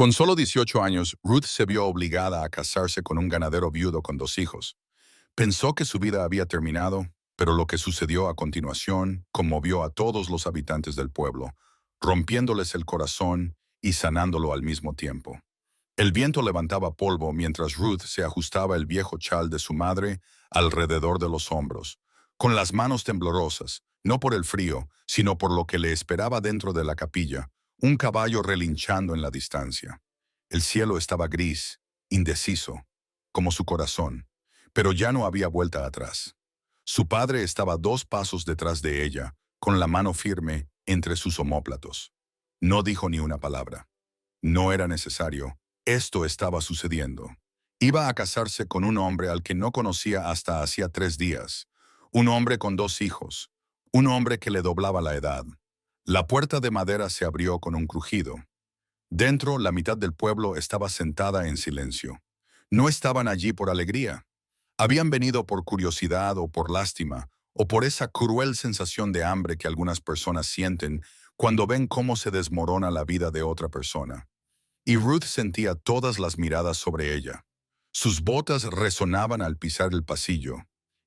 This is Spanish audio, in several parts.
Con solo 18 años, Ruth se vio obligada a casarse con un ganadero viudo con 2 hijos. Pensó que su vida había terminado, pero lo que sucedió a continuación conmovió a todos los habitantes del pueblo, rompiéndoles el corazón y sanándolo al mismo tiempo. El viento levantaba polvo mientras Ruth se ajustaba el viejo chal de su madre alrededor de los hombros, con las manos temblorosas, no por el frío, sino por lo que le esperaba dentro de la capilla, un caballo relinchando en la distancia. El cielo estaba gris, indeciso, como su corazón, pero ya no había vuelta atrás. Su padre estaba 2 pasos detrás de ella, con la mano firme entre sus omóplatos. No dijo ni una palabra. No era necesario. Esto estaba sucediendo. Iba a casarse con un hombre al que no conocía hasta hacía 3 días. Un hombre con 2 hijos. Un hombre que le doblaba la edad. La puerta de madera se abrió con un crujido. Dentro, la mitad del pueblo estaba sentada en silencio. No estaban allí por alegría. Habían venido por curiosidad o por lástima, o por esa cruel sensación de hambre que algunas personas sienten cuando ven cómo se desmorona la vida de otra persona. Y Ruth sentía todas las miradas sobre ella. Sus botas resonaban al pisar el pasillo.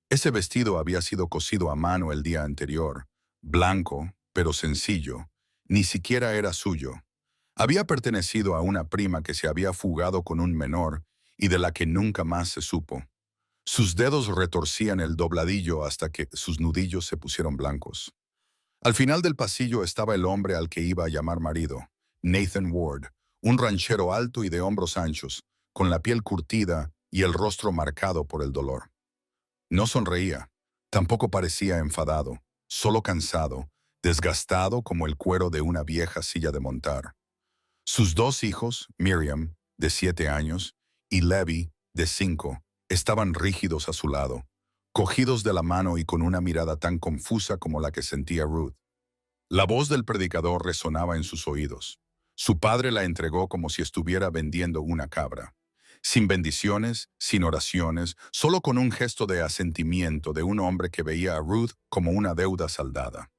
Ese vestido había sido cosido a mano el día anterior, blanco, pero sencillo. Ni siquiera era suyo. Había pertenecido a una prima que se había fugado con un menor y de la que nunca más se supo. Sus dedos retorcían el dobladillo hasta que sus nudillos se pusieron blancos. Al final del pasillo estaba el hombre al que iba a llamar marido, Nathan Ward, un ranchero alto y de hombros anchos, con la piel curtida y el rostro marcado por el dolor. No sonreía, tampoco parecía enfadado, solo cansado, desgastado como el cuero de una vieja silla de montar. Sus 2 hijos, Miriam, de 7 años, y Levi, de 5, estaban rígidos a su lado, cogidos de la mano y con una mirada tan confusa como la que sentía Ruth. La voz del predicador resonaba en sus oídos. Su padre la entregó como si estuviera vendiendo una cabra. Sin bendiciones, sin oraciones, solo con un gesto de asentimiento de un hombre que veía a Ruth como una deuda saldada.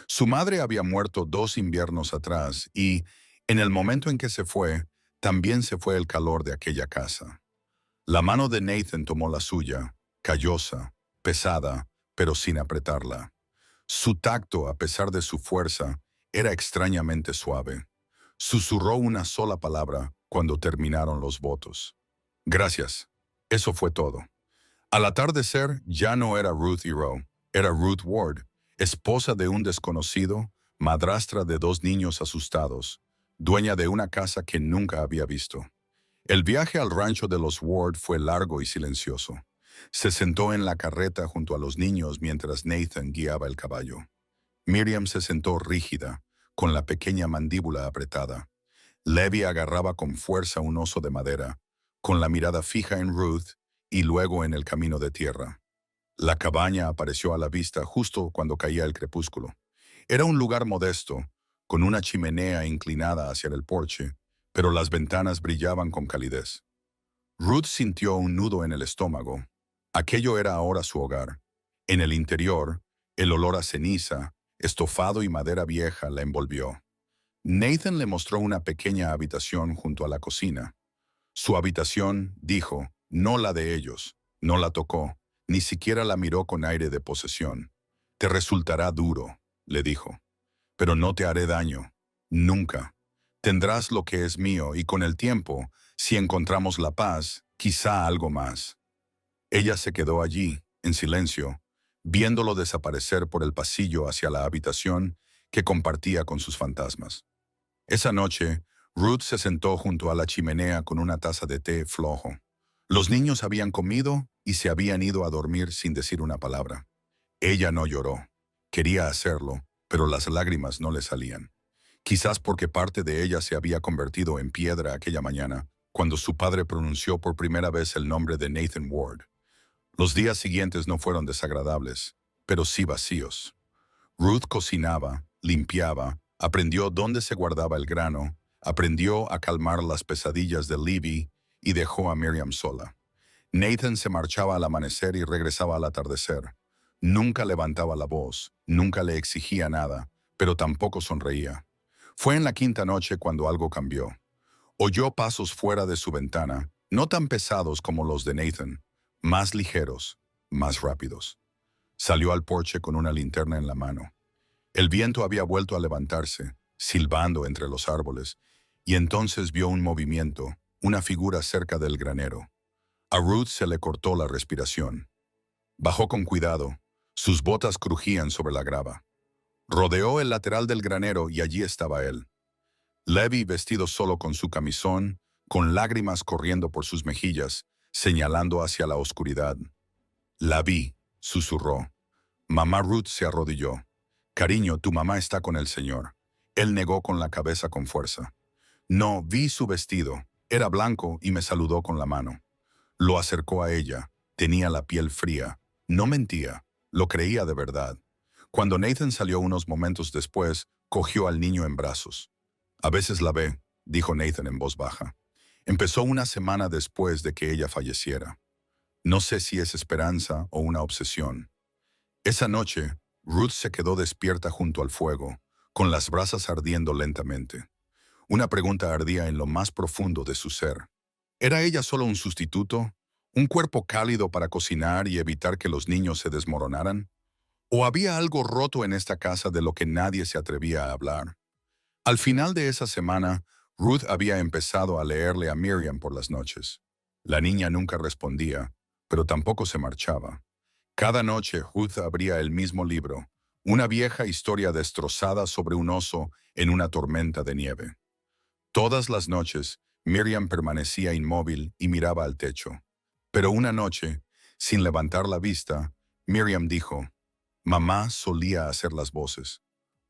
Su madre había muerto 2 inviernos atrás y, en el momento en que se fue, también se fue el calor de aquella casa. La mano de Nathan tomó la suya, callosa, pesada, pero sin apretarla. Su tacto, a pesar de su fuerza, era extrañamente suave. Susurró una sola palabra cuando terminaron los votos. Gracias. Eso fue todo. Al atardecer ya no era Ruth Hero, era Ruth Ward, esposa de un desconocido, madrastra de 2 niños asustados, dueña de una casa que nunca había visto. El viaje al rancho de los Ward fue largo y silencioso. Se sentó en la carreta junto a los niños mientras Nathan guiaba el caballo. Miriam se sentó rígida, con la pequeña mandíbula apretada. Levi agarraba con fuerza un oso de madera, con la mirada fija en Ruth y luego en el camino de tierra. La cabaña apareció a la vista justo cuando caía el crepúsculo. Era un lugar modesto, con una chimenea inclinada hacia el porche, pero las ventanas brillaban con calidez. Ruth sintió un nudo en el estómago. Aquello era ahora su hogar. En el interior, el olor a ceniza, estofado y madera vieja la envolvió. Nathan le mostró una pequeña habitación junto a la cocina. Su habitación, dijo, no la de ellos, no la tocó, ni siquiera la miró con aire de posesión. Te resultará duro, le dijo, pero no te haré daño, nunca. Tendrás lo que es mío y con el tiempo, si encontramos la paz, quizá algo más. Ella se quedó allí, en silencio, viéndolo desaparecer por el pasillo hacia la habitación que compartía con sus fantasmas. Esa noche, Ruth se sentó junto a la chimenea con una taza de té flojo. Los niños habían comido y se habían ido a dormir sin decir una palabra. Ella no lloró. Quería hacerlo, pero las lágrimas no le salían. Quizás porque parte de ella se había convertido en piedra aquella mañana, cuando su padre pronunció por primera vez el nombre de Nathan Ward. Los días siguientes no fueron desagradables, pero sí vacíos. Ruth cocinaba, limpiaba, aprendió dónde se guardaba el grano, aprendió a calmar las pesadillas de Levi y dejó a Miriam sola. Nathan se marchaba al amanecer y regresaba al atardecer. Nunca levantaba la voz, nunca le exigía nada, pero tampoco sonreía. Fue en la quinta noche cuando algo cambió. Oyó pasos fuera de su ventana, no tan pesados como los de Nathan, más ligeros, más rápidos. Salió al porche con una linterna en la mano. El viento había vuelto a levantarse, silbando entre los árboles, y entonces vio un movimiento, una figura cerca del granero. A Ruth se le cortó la respiración. Bajó con cuidado. Sus botas crujían sobre la grava. Rodeó el lateral del granero y allí estaba él. Levi, vestido solo con su camisón, con lágrimas corriendo por sus mejillas, señalando hacia la oscuridad. «La vi», susurró. Mamá Ruth se arrodilló. «Cariño, tu mamá está con el Señor». Él negó con la cabeza con fuerza. «No, vi su vestido. Era blanco y me saludó con la mano». Lo acercó a ella. Tenía la piel fría. No mentía. Lo creía de verdad. Cuando Nathan salió unos momentos después, cogió al niño en brazos. «A veces la ve», dijo Nathan en voz baja. Empezó una semana después de que ella falleciera. No sé si es esperanza o una obsesión. Esa noche, Ruth se quedó despierta junto al fuego, con las brasas ardiendo lentamente. Una pregunta ardía en lo más profundo de su ser. ¿Era ella solo un sustituto? ¿Un cuerpo cálido para cocinar y evitar que los niños se desmoronaran? ¿O había algo roto en esta casa de lo que nadie se atrevía a hablar? Al final de esa semana, Ruth había empezado a leerle a Miriam por las noches. La niña nunca respondía, pero tampoco se marchaba. Cada noche Ruth abría el mismo libro, una vieja historia destrozada sobre un oso en una tormenta de nieve. Todas las noches, Miriam permanecía inmóvil y miraba al techo. Pero una noche, sin levantar la vista, Miriam dijo, «Mamá solía hacer las voces».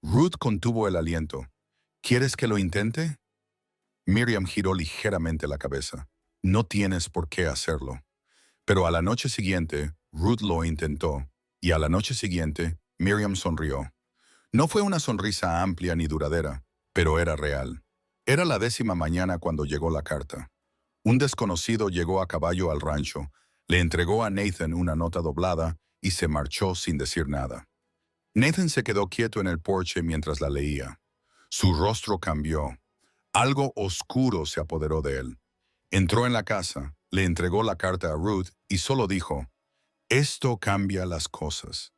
Ruth contuvo el aliento. «¿Quieres que lo intente?» Miriam giró ligeramente la cabeza. «No tienes por qué hacerlo». Pero a la noche siguiente, Ruth lo intentó, y a la noche siguiente, Miriam sonrió. No fue una sonrisa amplia ni duradera, pero era real. Era la 10ª mañana cuando llegó la carta. Un desconocido llegó a caballo al rancho, le entregó a Nathan una nota doblada y se marchó sin decir nada. Nathan se quedó quieto en el porche mientras la leía. Su rostro cambió. Algo oscuro se apoderó de él. Entró en la casa, le entregó la carta a Ruth y solo dijo, «Esto cambia las cosas».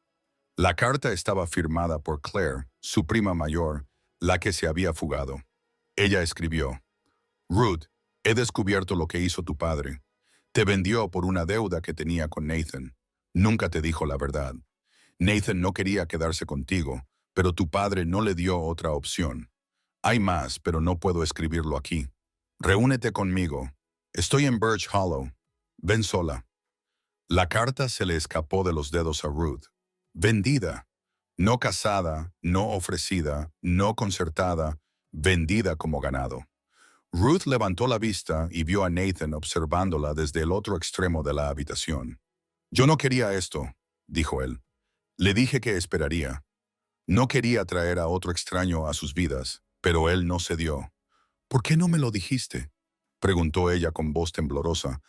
La carta estaba firmada por Claire, su prima mayor, la que se había fugado. Ella escribió, «Ruth, he descubierto lo que hizo tu padre. Te vendió por una deuda que tenía con Nathan. Nunca te dijo la verdad. Nathan no quería quedarse contigo, pero tu padre no le dio otra opción. Hay más, pero no puedo escribirlo aquí. Reúnete conmigo. Estoy en Birch Hollow. Ven sola». La carta se le escapó de los dedos a Ruth. Vendida. No casada, no ofrecida, no concertada, vendida como ganado. Ruth levantó la vista y vio a Nathan observándola desde el otro extremo de la habitación. «Yo no quería esto», dijo él. «Le dije que esperaría. No quería traer a otro extraño a sus vidas, pero él no cedió». «¿Por qué no me lo dijiste?», preguntó ella con voz temblorosa.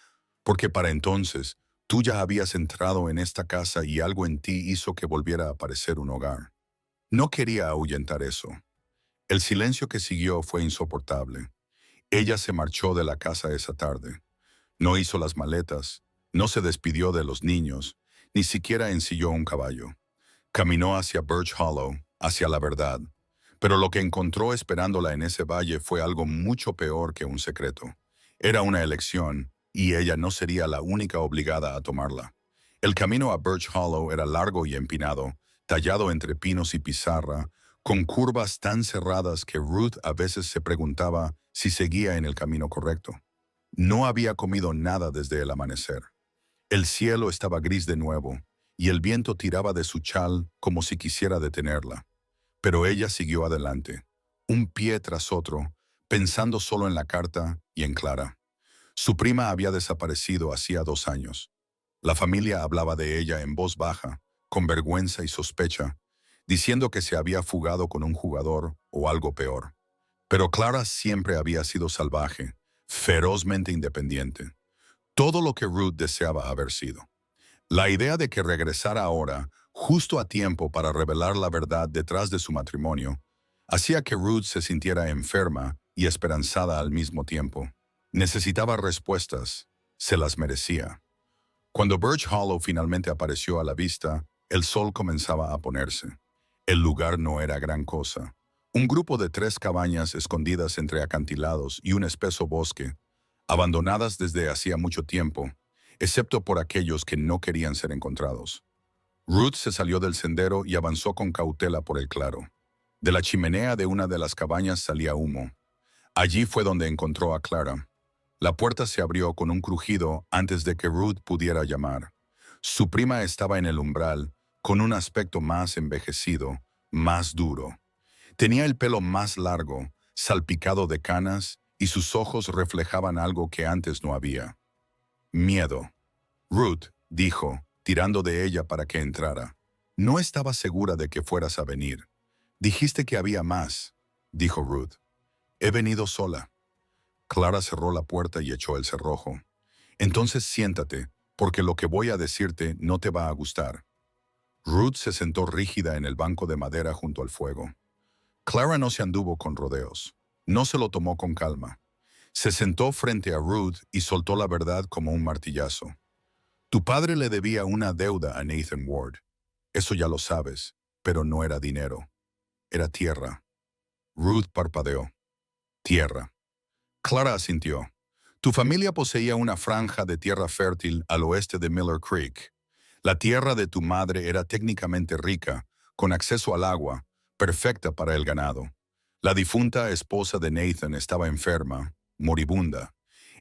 «Porque para entonces tú ya habías entrado en esta casa y algo en ti hizo que volviera a parecer un hogar». No quería ahuyentar eso. El silencio que siguió fue insoportable. Ella se marchó de la casa esa tarde. No hizo las maletas, no se despidió de los niños, ni siquiera ensilló un caballo. Caminó hacia Birch Hollow, hacia la verdad. Pero lo que encontró esperándola en ese valle fue algo mucho peor que un secreto. Era una elección, y ella no sería la única obligada a tomarla. El camino a Birch Hollow era largo y empinado, tallado entre pinos y pizarra, con curvas tan cerradas que Ruth a veces se preguntaba si seguía en el camino correcto. No había comido nada desde el amanecer. El cielo estaba gris de nuevo, y el viento tiraba de su chal como si quisiera detenerla. Pero ella siguió adelante, un pie tras otro, pensando solo en la carta y en Clara. Su prima había desaparecido hacía 2 años. La familia hablaba de ella en voz baja, con vergüenza y sospecha, diciendo que se había fugado con un jugador o algo peor. Pero Clara siempre había sido salvaje, ferozmente independiente. Todo lo que Ruth deseaba haber sido. La idea de que regresara ahora, justo a tiempo para revelar la verdad detrás de su matrimonio, hacía que Ruth se sintiera enferma y esperanzada al mismo tiempo. Necesitaba respuestas. Se las merecía. Cuando Birch Hollow finalmente apareció a la vista, el sol comenzaba a ponerse. El lugar no era gran cosa. Un grupo de 3 cabañas escondidas entre acantilados y un espeso bosque, abandonadas desde hacía mucho tiempo, excepto por aquellos que no querían ser encontrados. Ruth se salió del sendero y avanzó con cautela por el claro. De la chimenea de una de las cabañas salía humo. Allí fue donde encontró a Clara. La puerta se abrió con un crujido antes de que Ruth pudiera llamar. Su prima estaba en el umbral, con un aspecto más envejecido, más duro. Tenía el pelo más largo, salpicado de canas, y sus ojos reflejaban algo que antes no había. Miedo. Ruth, dijo, tirando de ella para que entrara. No estaba segura de que fueras a venir. Dijiste que había más, dijo Ruth. He venido sola. Clara cerró la puerta y echó el cerrojo. Entonces siéntate, porque lo que voy a decirte no te va a gustar. Ruth se sentó rígida en el banco de madera junto al fuego. Clara no se anduvo con rodeos. No se lo tomó con calma. Se sentó frente a Ruth y soltó la verdad como un martillazo. Tu padre le debía una deuda a Nathan Ward. Eso ya lo sabes, pero no era dinero. Era tierra. Ruth parpadeó. Tierra. Clara asintió. Tu familia poseía una franja de tierra fértil al oeste de Miller Creek. La tierra de tu madre era técnicamente rica, con acceso al agua, perfecta para el ganado. La difunta esposa de Nathan estaba enferma, moribunda.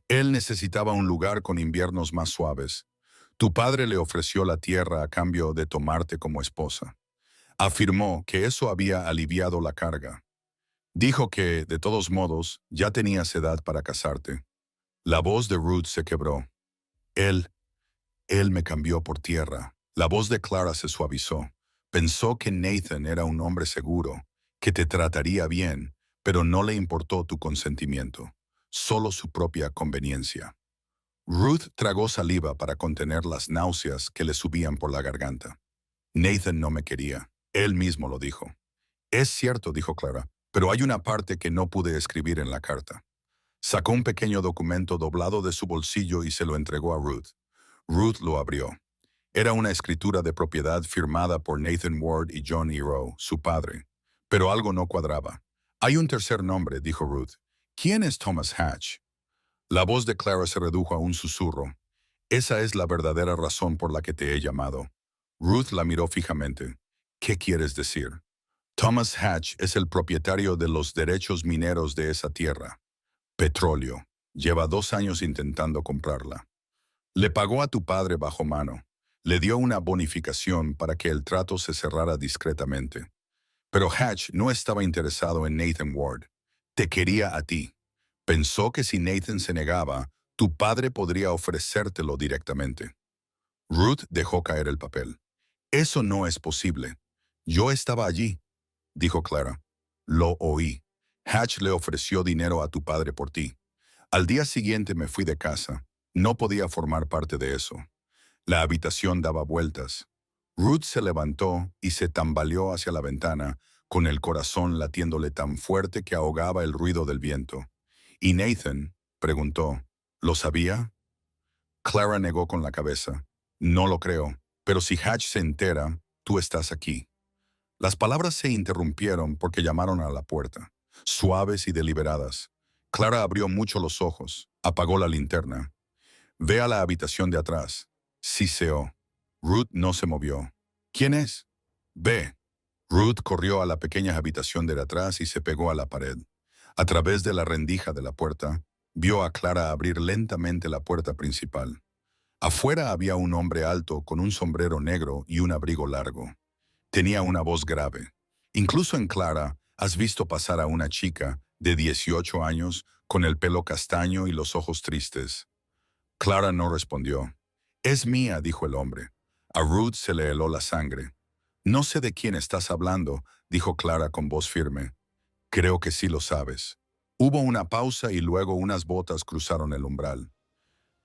Él necesitaba un lugar con inviernos más suaves. Tu padre le ofreció la tierra a cambio de tomarte como esposa. Afirmó que eso había aliviado la carga. Dijo que, de todos modos, ya tenías edad para casarte. La voz de Ruth se quebró. Él me cambió por tierra. La voz de Clara se suavizó. Pensó que Nathan era un hombre seguro, que te trataría bien, pero no le importó tu consentimiento, solo su propia conveniencia. Ruth tragó saliva para contener las náuseas que le subían por la garganta. Nathan no me quería. Él mismo lo dijo. Es cierto, dijo Clara, pero hay una parte que no pude escribir en la carta. Sacó un pequeño documento doblado de su bolsillo y se lo entregó a Ruth. Ruth lo abrió. Era una escritura de propiedad firmada por Nathan Ward y John E. Rowe, su padre. Pero algo no cuadraba. Hay un tercer nombre, dijo Ruth. ¿Quién es Thomas Hatch? La voz de Clara se redujo a un susurro. Esa es la verdadera razón por la que te he llamado. Ruth la miró fijamente. ¿Qué quieres decir? Thomas Hatch es el propietario de los derechos mineros de esa tierra. Petróleo. Lleva 2 años intentando comprarla. Le pagó a tu padre bajo mano. Le dio una bonificación para que el trato se cerrara discretamente. Pero Hatch no estaba interesado en Nathan Ward. Te quería a ti. Pensó que si Nathan se negaba, tu padre podría ofrecértelo directamente. Ruth dejó caer el papel. Eso no es posible. Yo estaba allí, dijo Clara. Lo oí. Hatch le ofreció dinero a tu padre por ti. Al día siguiente me fui de casa. No podía formar parte de eso. La habitación daba vueltas. Ruth se levantó y se tambaleó hacia la ventana, con el corazón latiéndole tan fuerte que ahogaba el ruido del viento. ¿Y Nathan? Preguntó. ¿Lo sabía? Clara negó con la cabeza. No lo creo, pero si Hatch se entera, tú estás aquí. Las palabras se interrumpieron porque llamaron a la puerta, suaves y deliberadas. Clara abrió mucho los ojos, apagó la linterna. Ve a la habitación de atrás. Siseó. Ruth no se movió. ¿Quién es? Ve. Ruth corrió a la pequeña habitación de atrás y se pegó a la pared. A través de la rendija de la puerta, vio a Clara abrir lentamente la puerta principal. Afuera había un hombre alto con un sombrero negro y un abrigo largo. Tenía una voz grave. Incluso en Clara, has visto pasar a una chica de 18 años con el pelo castaño y los ojos tristes. Clara no respondió. Es mía, dijo el hombre. A Ruth se le heló la sangre. No sé de quién estás hablando, dijo Clara con voz firme. Creo que sí lo sabes. Hubo una pausa y luego unas botas cruzaron el umbral.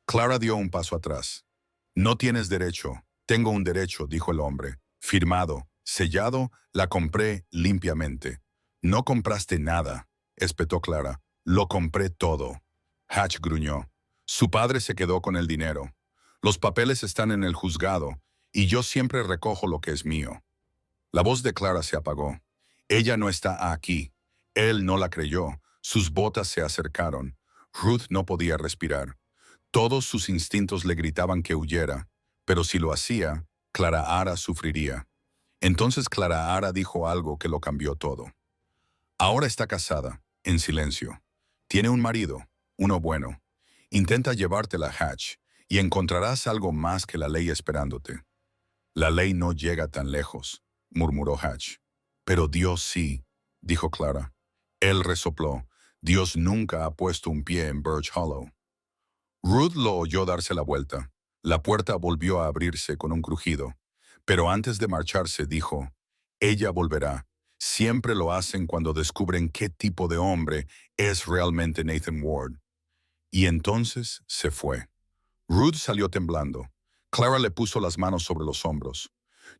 Clara dio un paso atrás. No tienes derecho. Tengo un derecho, dijo el hombre. Firmado, sellado, la compré limpiamente. No compraste nada, espetó Clara. Lo compré todo. Hatch gruñó. Su padre se quedó con el dinero. Los papeles están en el juzgado, y yo siempre recojo lo que es mío. La voz de Clara se apagó. Ella no está aquí. Él no la creyó. Sus botas se acercaron. Ruth no podía respirar. Todos sus instintos le gritaban que huyera, pero si lo hacía, Clara Ara sufriría. Entonces Clara Ara dijo algo que lo cambió todo. Ahora está casada, en silencio. Tiene un marido, uno bueno. Intenta llevártela, Hatch, y encontrarás algo más que la ley esperándote. La ley no llega tan lejos, murmuró Hatch. Pero Dios sí, dijo Clara. Él resopló. Dios nunca ha puesto un pie en Birch Hollow. Ruth lo oyó darse la vuelta. La puerta volvió a abrirse con un crujido. Pero antes de marcharse dijo, ella volverá. Siempre lo hacen cuando descubren qué tipo de hombre es realmente Nathan Ward. Y entonces se fue. Ruth salió temblando. Clara le puso las manos sobre los hombros.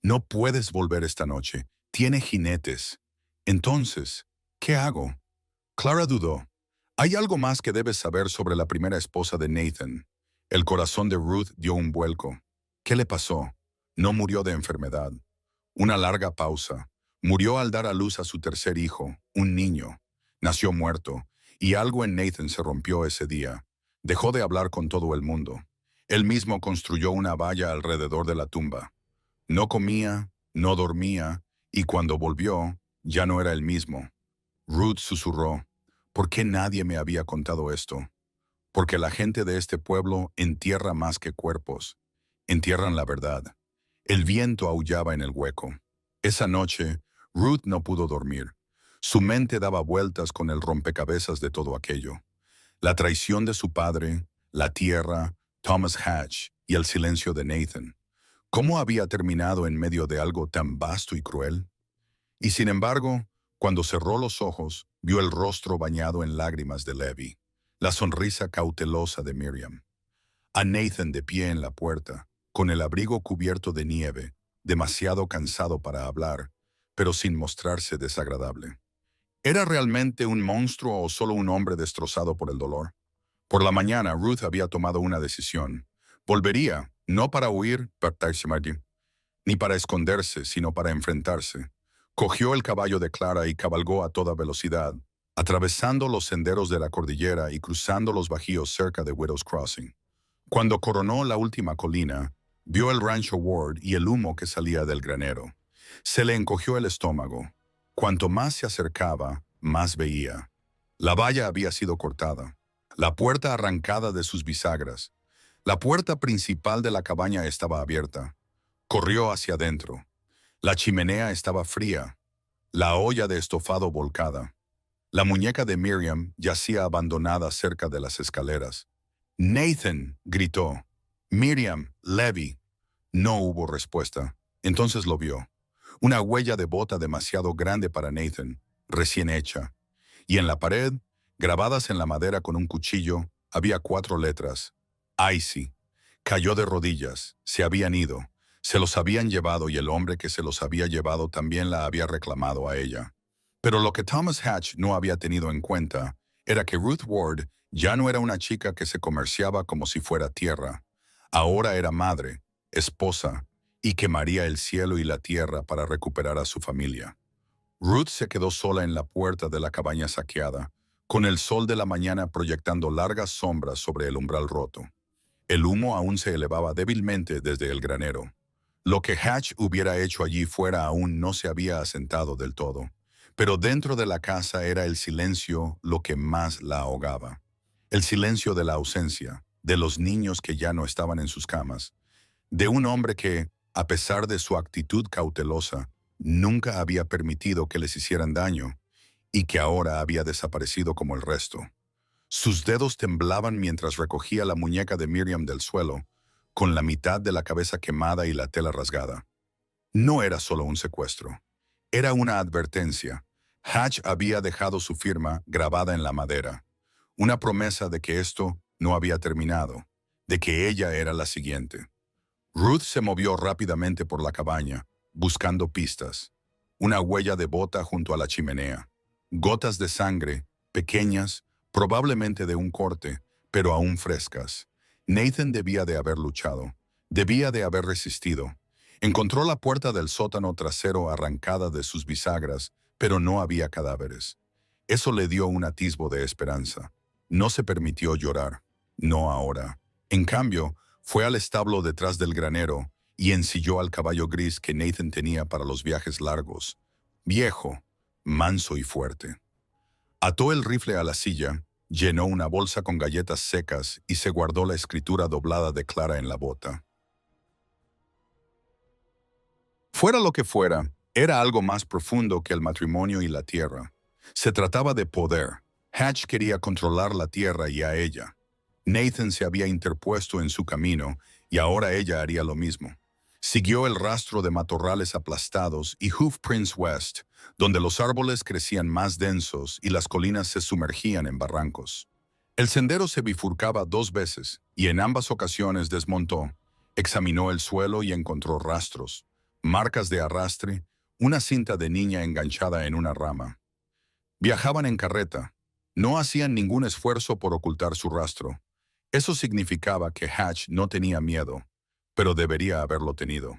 No puedes volver esta noche. Tiene jinetes. Entonces, ¿qué hago? Clara dudó. Hay algo más que debes saber sobre la primera esposa de Nathan. El corazón de Ruth dio un vuelco. ¿Qué le pasó? No murió de enfermedad. Una larga pausa. Murió al dar a luz a su tercer hijo, un niño. Nació muerto, y algo en Nathan se rompió ese día. Dejó de hablar con todo el mundo. Él mismo construyó una valla alrededor de la tumba. No comía, no dormía, y cuando volvió, ya no era el mismo. Ruth susurró. ¿Por qué nadie me había contado esto? Porque la gente de este pueblo entierra más que cuerpos. Entierran la verdad. El viento aullaba en el hueco. Esa noche, Ruth no pudo dormir. Su mente daba vueltas con el rompecabezas de todo aquello. La traición de su padre, la tierra, Thomas Hatch y el silencio de Nathan. ¿Cómo había terminado en medio de algo tan vasto y cruel? Y sin embargo, cuando cerró los ojos, vio el rostro bañado en lágrimas de Levi, la sonrisa cautelosa de Miriam, a Nathan de pie en la puerta, con el abrigo cubierto de nieve, demasiado cansado para hablar, pero sin mostrarse desagradable. ¿Era realmente un monstruo o solo un hombre destrozado por el dolor? Por la mañana, Ruth había tomado una decisión. Volvería, no para huir, ni para esconderse, sino para enfrentarse. Cogió el caballo de Clara y cabalgó a toda velocidad, atravesando los senderos de la cordillera y cruzando los bajíos cerca de Widow's Crossing. Cuando coronó la última colina, vio el rancho Ward y el humo que salía del granero. Se le encogió el estómago. Cuanto más se acercaba, más veía. La valla había sido cortada, la puerta arrancada de sus bisagras. La puerta principal de la cabaña estaba abierta. Corrió hacia adentro. La chimenea estaba fría, la olla de estofado volcada. La muñeca de Miriam yacía abandonada cerca de las escaleras. «Nathan», gritó. «Miriam, Levi». No hubo respuesta. Entonces lo vio. Una huella de bota demasiado grande para Nathan, recién hecha. Y en la pared, grabadas en la madera con un cuchillo, había 4 letras. Icy. Cayó de rodillas. Se habían ido. Se los habían llevado y el hombre que se los había llevado también la había reclamado a ella. Pero lo que Thomas Hatch no había tenido en cuenta era que Ruth Ward ya no era una chica que se comerciaba como si fuera tierra. Ahora era madre, esposa, y quemaría el cielo y la tierra para recuperar a su familia. Ruth se quedó sola en la puerta de la cabaña saqueada, con el sol de la mañana proyectando largas sombras sobre el umbral roto. El humo aún se elevaba débilmente desde el granero. Lo que Hatch hubiera hecho allí fuera aún no se había asentado del todo, pero dentro de la casa era el silencio lo que más la ahogaba. El silencio de la ausencia, de los niños que ya no estaban en sus camas, de un hombre que, a pesar de su actitud cautelosa, nunca había permitido que les hicieran daño y que ahora había desaparecido como el resto. Sus dedos temblaban mientras recogía la muñeca de Miriam del suelo, con la mitad de la cabeza quemada y la tela rasgada. No era solo un secuestro. Era una advertencia. Hatch había dejado su firma grabada en la madera. Una promesa de que esto no había terminado, de que ella era la siguiente. Ruth se movió rápidamente por la cabaña, buscando pistas. Una huella de bota junto a la chimenea. Gotas de sangre, pequeñas, probablemente de un corte, pero aún frescas. Nathan debía de haber luchado, debía de haber resistido. Encontró la puerta del sótano trasero arrancada de sus bisagras, pero no había cadáveres. Eso le dio un atisbo de esperanza. No se permitió llorar, no ahora. En cambio, fue al establo detrás del granero y ensilló al caballo gris que Nathan tenía para los viajes largos. Viejo, manso y fuerte. Ató el rifle a la silla, llenó una bolsa con galletas secas y se guardó la escritura doblada de Clara en la bota. Fuera lo que fuera, era algo más profundo que el matrimonio y la tierra. Se trataba de poder. Hatch quería controlar la tierra y a ella. Nathan se había interpuesto en su camino y ahora ella haría lo mismo. Siguió el rastro de matorrales aplastados y Hoof Prince West, donde los árboles crecían más densos y las colinas se sumergían en barrancos. El sendero se bifurcaba 2 veces y en ambas ocasiones desmontó, examinó el suelo y encontró rastros, marcas de arrastre, una cinta de niña enganchada en una rama. Viajaban en carreta. No hacían ningún esfuerzo por ocultar su rastro. Eso significaba que Hatch no tenía miedo, pero debería haberlo tenido.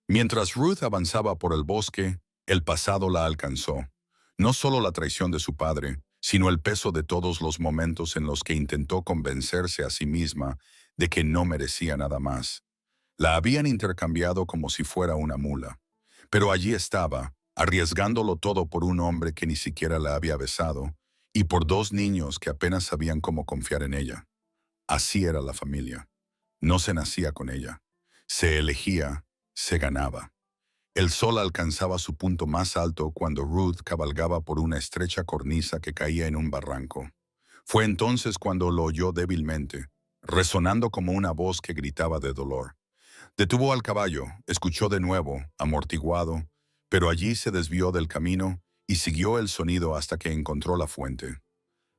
Mientras Ruth avanzaba por el bosque, el pasado la alcanzó. No solo la traición de su padre, sino el peso de todos los momentos en los que intentó convencerse a sí misma de que no merecía nada más. La habían intercambiado como si fuera una mula. Pero allí estaba, arriesgándolo todo por un hombre que ni siquiera la había besado, y por 2 niños que apenas sabían cómo confiar en ella. Así era la familia. No se nacía con ella. Se elegía, se ganaba. El sol alcanzaba su punto más alto cuando Ruth cabalgaba por una estrecha cornisa que caía en un barranco. Fue entonces cuando lo oyó débilmente, resonando como una voz que gritaba de dolor. Detuvo al caballo, escuchó de nuevo, amortiguado, pero allí se desvió del camino y siguió el sonido hasta que encontró la fuente.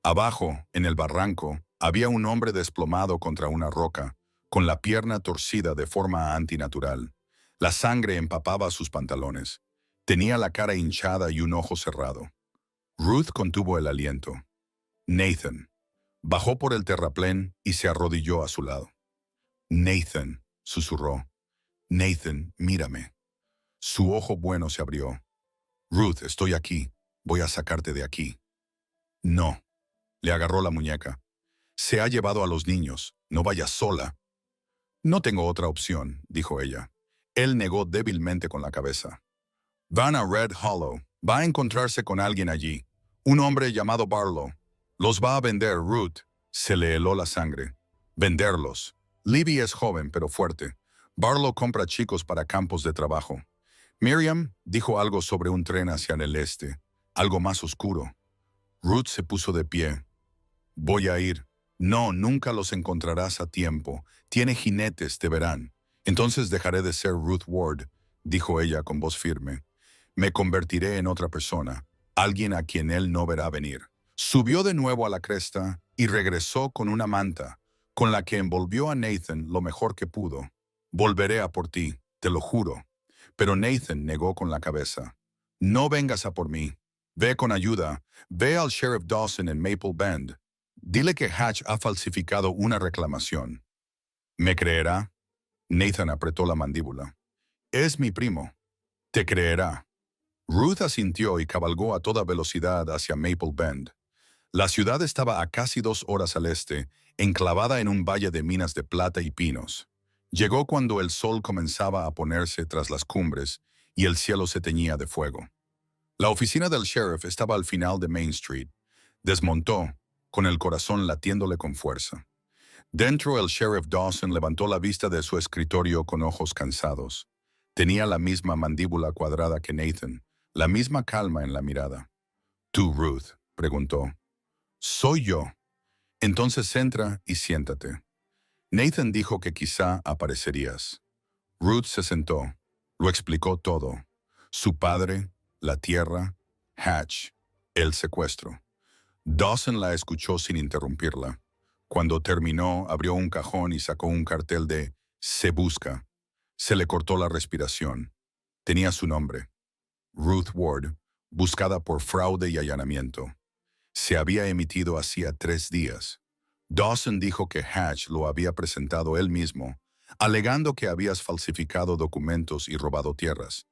Abajo, en el barranco, había un hombre desplomado contra una roca, con la pierna torcida de forma antinatural. La sangre empapaba sus pantalones. Tenía la cara hinchada y un ojo cerrado. Ruth contuvo el aliento. Nathan. Bajó por el terraplén y se arrodilló a su lado. Nathan, susurró. Nathan, mírame. Su ojo bueno se abrió. Ruth, estoy aquí. Voy a sacarte de aquí. No. Le agarró la muñeca. Se ha llevado a los niños. No vayas sola. No tengo otra opción, dijo ella. Él negó débilmente con la cabeza. Van a Red Hollow. Va a encontrarse con alguien allí. Un hombre llamado Barlow. Los va a vender, Ruth. Se le heló la sangre. Venderlos. Libby es joven pero fuerte. Barlow compra chicos para campos de trabajo. Miriam dijo algo sobre un tren hacia el este. Algo más oscuro. Ruth se puso de pie. Voy a ir. No, nunca los encontrarás a tiempo. Tiene jinetes, te verán. Entonces dejaré de ser Ruth Ward, dijo ella con voz firme. Me convertiré en otra persona, alguien a quien él no verá venir. Subió de nuevo a la cresta y regresó con una manta, con la que envolvió a Nathan lo mejor que pudo. Volveré a por ti, te lo juro. Pero Nathan negó con la cabeza. No vengas a por mí. Ve con ayuda. Ve al Sheriff Dawson en Maple Bend. Dile que Hatch ha falsificado una reclamación. ¿Me creerá? Nathan apretó la mandíbula. Es mi primo. Te creerá. Ruth asintió y cabalgó a toda velocidad hacia Maple Bend. La ciudad estaba a casi 2 horas al este, enclavada en un valle de minas de plata y pinos. Llegó cuando el sol comenzaba a ponerse tras las cumbres y el cielo se teñía de fuego. La oficina del sheriff estaba al final de Main Street. Desmontó, con el corazón latiéndole con fuerza. Dentro el sheriff Dawson levantó la vista de su escritorio con ojos cansados. Tenía la misma mandíbula cuadrada que Nathan, la misma calma en la mirada. ¿Tú, Ruth?, preguntó. Soy yo. Entonces entra y siéntate. Nathan dijo que quizá aparecerías. Ruth se sentó. Lo explicó todo. Su padre, la tierra, Hatch, el secuestro. Dawson la escuchó sin interrumpirla. Cuando terminó, abrió un cajón y sacó un cartel de «Se busca». Se le cortó la respiración. Tenía su nombre. Ruth Ward, buscada por fraude y allanamiento. Se había emitido hacía 3 días. Dawson dijo que Hatch lo había presentado él mismo, alegando que habías falsificado documentos y robado tierras.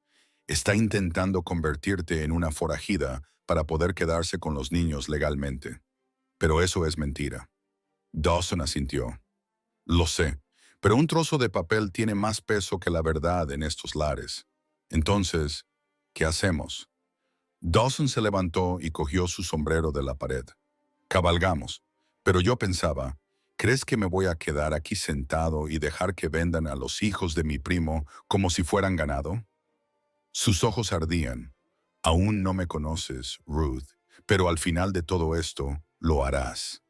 Está intentando convertirte en una forajida para poder quedarse con los niños legalmente. Pero eso es mentira. Dawson asintió. Lo sé, pero un trozo de papel tiene más peso que la verdad en estos lares. Entonces, ¿qué hacemos? Dawson se levantó y cogió su sombrero de la pared. Cabalgamos, pero yo pensaba, ¿crees que me voy a quedar aquí sentado y dejar que vendan a los hijos de mi primo como si fueran ganado? Sus ojos ardían. Aún no me conoces, Ruth, pero al final de todo esto, lo harás.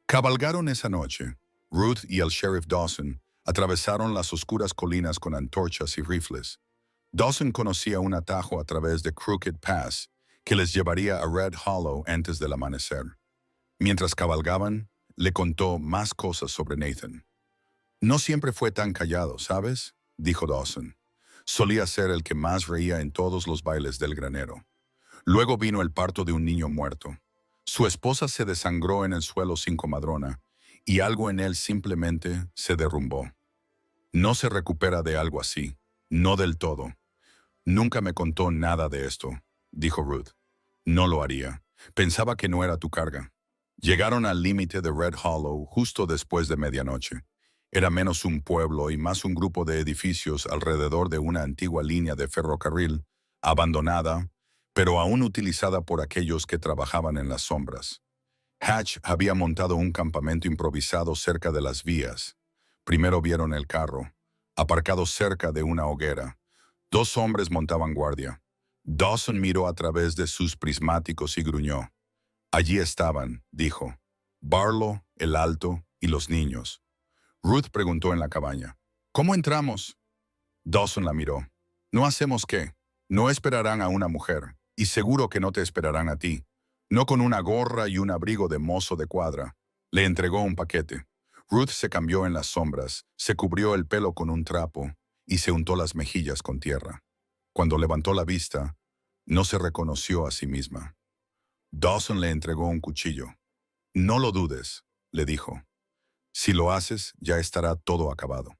Cabalgaron esa noche. Ruth y el sheriff Dawson atravesaron las oscuras colinas con antorchas y rifles. Dawson conocía un atajo a través de Crooked Pass que les llevaría a Red Hollow antes del amanecer. Mientras cabalgaban, le contó más cosas sobre Nathan. No siempre fue tan callado, ¿sabes? Dijo Dawson. Solía ser el que más reía en todos los bailes del granero. Luego vino el parto de un niño muerto. Su esposa se desangró en el suelo sin comadrona y algo en él simplemente se derrumbó. No se recupera de algo así, no del todo. Nunca me contó nada de esto, dijo Ruth. No lo haría. Pensaba que no era tu carga. Llegaron al límite de Red Hollow justo después de medianoche. Era menos un pueblo y más un grupo de edificios alrededor de una antigua línea de ferrocarril, abandonada, pero aún utilizada por aquellos que trabajaban en las sombras. Hatch había montado un campamento improvisado cerca de las vías. Primero vieron el carro, aparcado cerca de una hoguera. 2 hombres montaban guardia. Dawson miró a través de sus prismáticos y gruñó. Allí estaban, dijo, Barlow, el alto y los niños. Ruth preguntó en la cabaña. ¿Cómo entramos? Dawson la miró. ¿No hacemos qué? No esperarán a una mujer, y seguro que no te esperarán a ti. No con una gorra y un abrigo de mozo de cuadra. Le entregó un paquete. Ruth se cambió en las sombras, se cubrió el pelo con un trapo y se untó las mejillas con tierra. Cuando levantó la vista, no se reconoció a sí misma. Dawson le entregó un cuchillo. No lo dudes, le dijo. Si lo haces, ya estará todo acabado.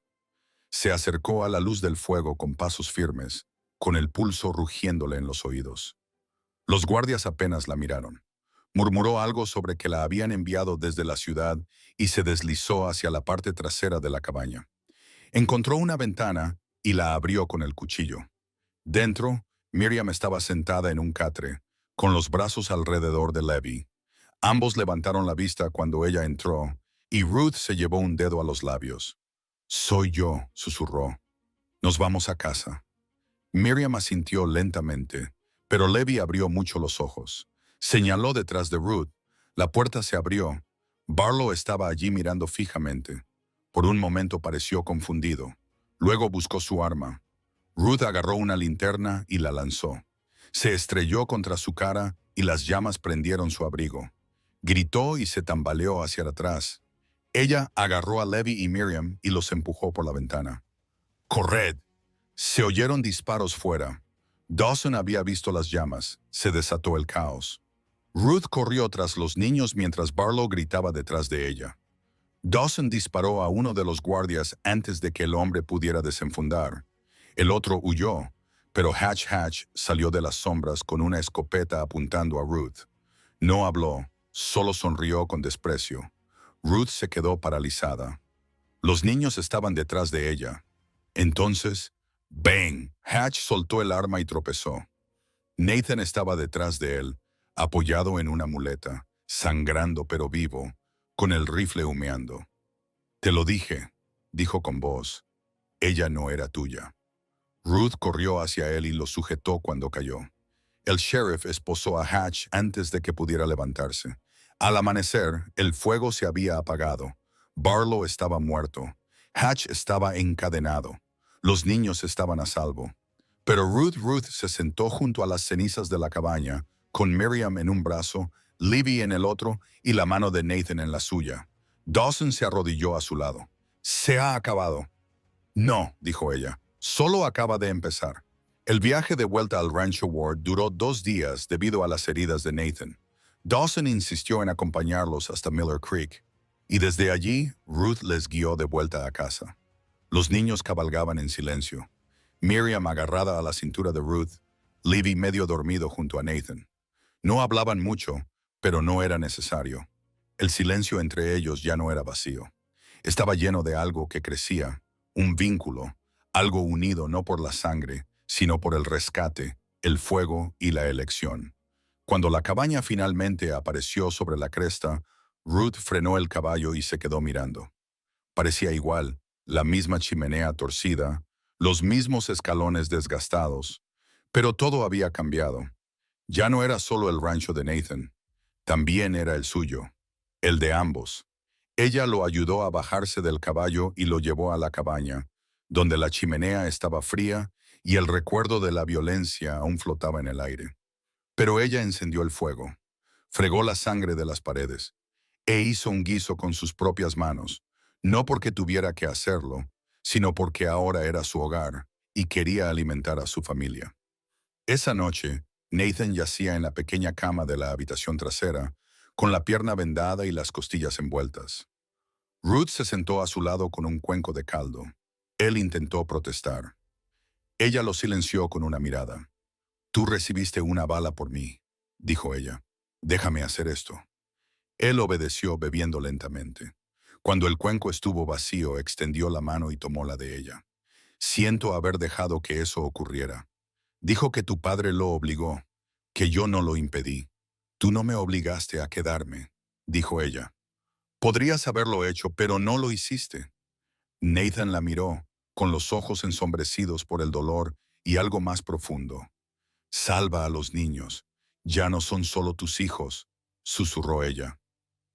Se acercó a la luz del fuego con pasos firmes, con el pulso rugiéndole en los oídos. Los guardias apenas la miraron. Murmuró algo sobre que la habían enviado desde la ciudad y se deslizó hacia la parte trasera de la cabaña. Encontró una ventana y la abrió con el cuchillo. Dentro, Miriam estaba sentada en un catre, con los brazos alrededor de Levi. Ambos levantaron la vista cuando ella entró, y Ruth se llevó un dedo a los labios. «Soy yo», susurró. «Nos vamos a casa». Miriam asintió lentamente, pero Levi abrió mucho los ojos. Señaló detrás de Ruth. La puerta se abrió. Barlow estaba allí mirando fijamente. Por un momento pareció confundido. Luego buscó su arma. Ruth agarró una linterna y la lanzó. Se estrelló contra su cara y las llamas prendieron su abrigo. Gritó y se tambaleó hacia atrás. Ella agarró a Levi y Miriam y los empujó por la ventana. ¡Corred! Se oyeron disparos fuera. Dawson había visto las llamas. Se desató el caos. Ruth corrió tras los niños mientras Barlow gritaba detrás de ella. Dawson disparó a uno de los guardias antes de que el hombre pudiera desenfundar. El otro huyó, pero Hatch salió de las sombras con una escopeta apuntando a Ruth. No habló, solo sonrió con desprecio. Ruth se quedó paralizada. Los niños estaban detrás de ella. Entonces, ¡bang! Hatch soltó el arma y tropezó. Nathan estaba detrás de él, apoyado en una muleta, sangrando pero vivo, con el rifle humeando. «Te lo dije», dijo con voz. «Ella no era tuya». Ruth corrió hacia él y lo sujetó cuando cayó. El sheriff esposó a Hatch antes de que pudiera levantarse. Al amanecer, el fuego se había apagado. Barlow estaba muerto. Hatch estaba encadenado. Los niños estaban a salvo. Pero Ruth se sentó junto a las cenizas de la cabaña, con Miriam en un brazo, Libby en el otro y la mano de Nathan en la suya. Dawson se arrodilló a su lado. «Se ha acabado». «No», dijo ella, «solo acaba de empezar». El viaje de vuelta al rancho Ward duró 2 días debido a las heridas de Nathan. Dawson insistió en acompañarlos hasta Miller Creek, y desde allí Ruth les guió de vuelta a casa. Los niños cabalgaban en silencio, Miriam agarrada a la cintura de Ruth, Levi medio dormido junto a Nathan. No hablaban mucho, pero no era necesario. El silencio entre ellos ya no era vacío. Estaba lleno de algo que crecía, un vínculo, algo unido no por la sangre, sino por el rescate, el fuego y la elección. Cuando la cabaña finalmente apareció sobre la cresta, Ruth frenó el caballo y se quedó mirando. Parecía igual, la misma chimenea torcida, los mismos escalones desgastados, pero todo había cambiado. Ya no era solo el rancho de Nathan, también era el suyo, el de ambos. Ella lo ayudó a bajarse del caballo y lo llevó a la cabaña, donde la chimenea estaba fría y el recuerdo de la violencia aún flotaba en el aire. Pero ella encendió el fuego, fregó la sangre de las paredes, e hizo un guiso con sus propias manos, no porque tuviera que hacerlo, sino porque ahora era su hogar y quería alimentar a su familia. Esa noche, Nathan yacía en la pequeña cama de la habitación trasera, con la pierna vendada y las costillas envueltas. Ruth se sentó a su lado con un cuenco de caldo. Él intentó protestar. Ella lo silenció con una mirada. «Tú recibiste una bala por mí», dijo ella. «Déjame hacer esto». Él obedeció bebiendo lentamente. Cuando el cuenco estuvo vacío, extendió la mano y tomó la de ella. «Siento haber dejado que eso ocurriera. Dijo que tu padre lo obligó, que yo no lo impedí. Tú no me obligaste a quedarme», dijo ella. «Podrías haberlo hecho, pero no lo hiciste». Nathan la miró, con los ojos ensombrecidos por el dolor y algo más profundo. «Salva a los niños. Ya no son solo tus hijos», susurró ella.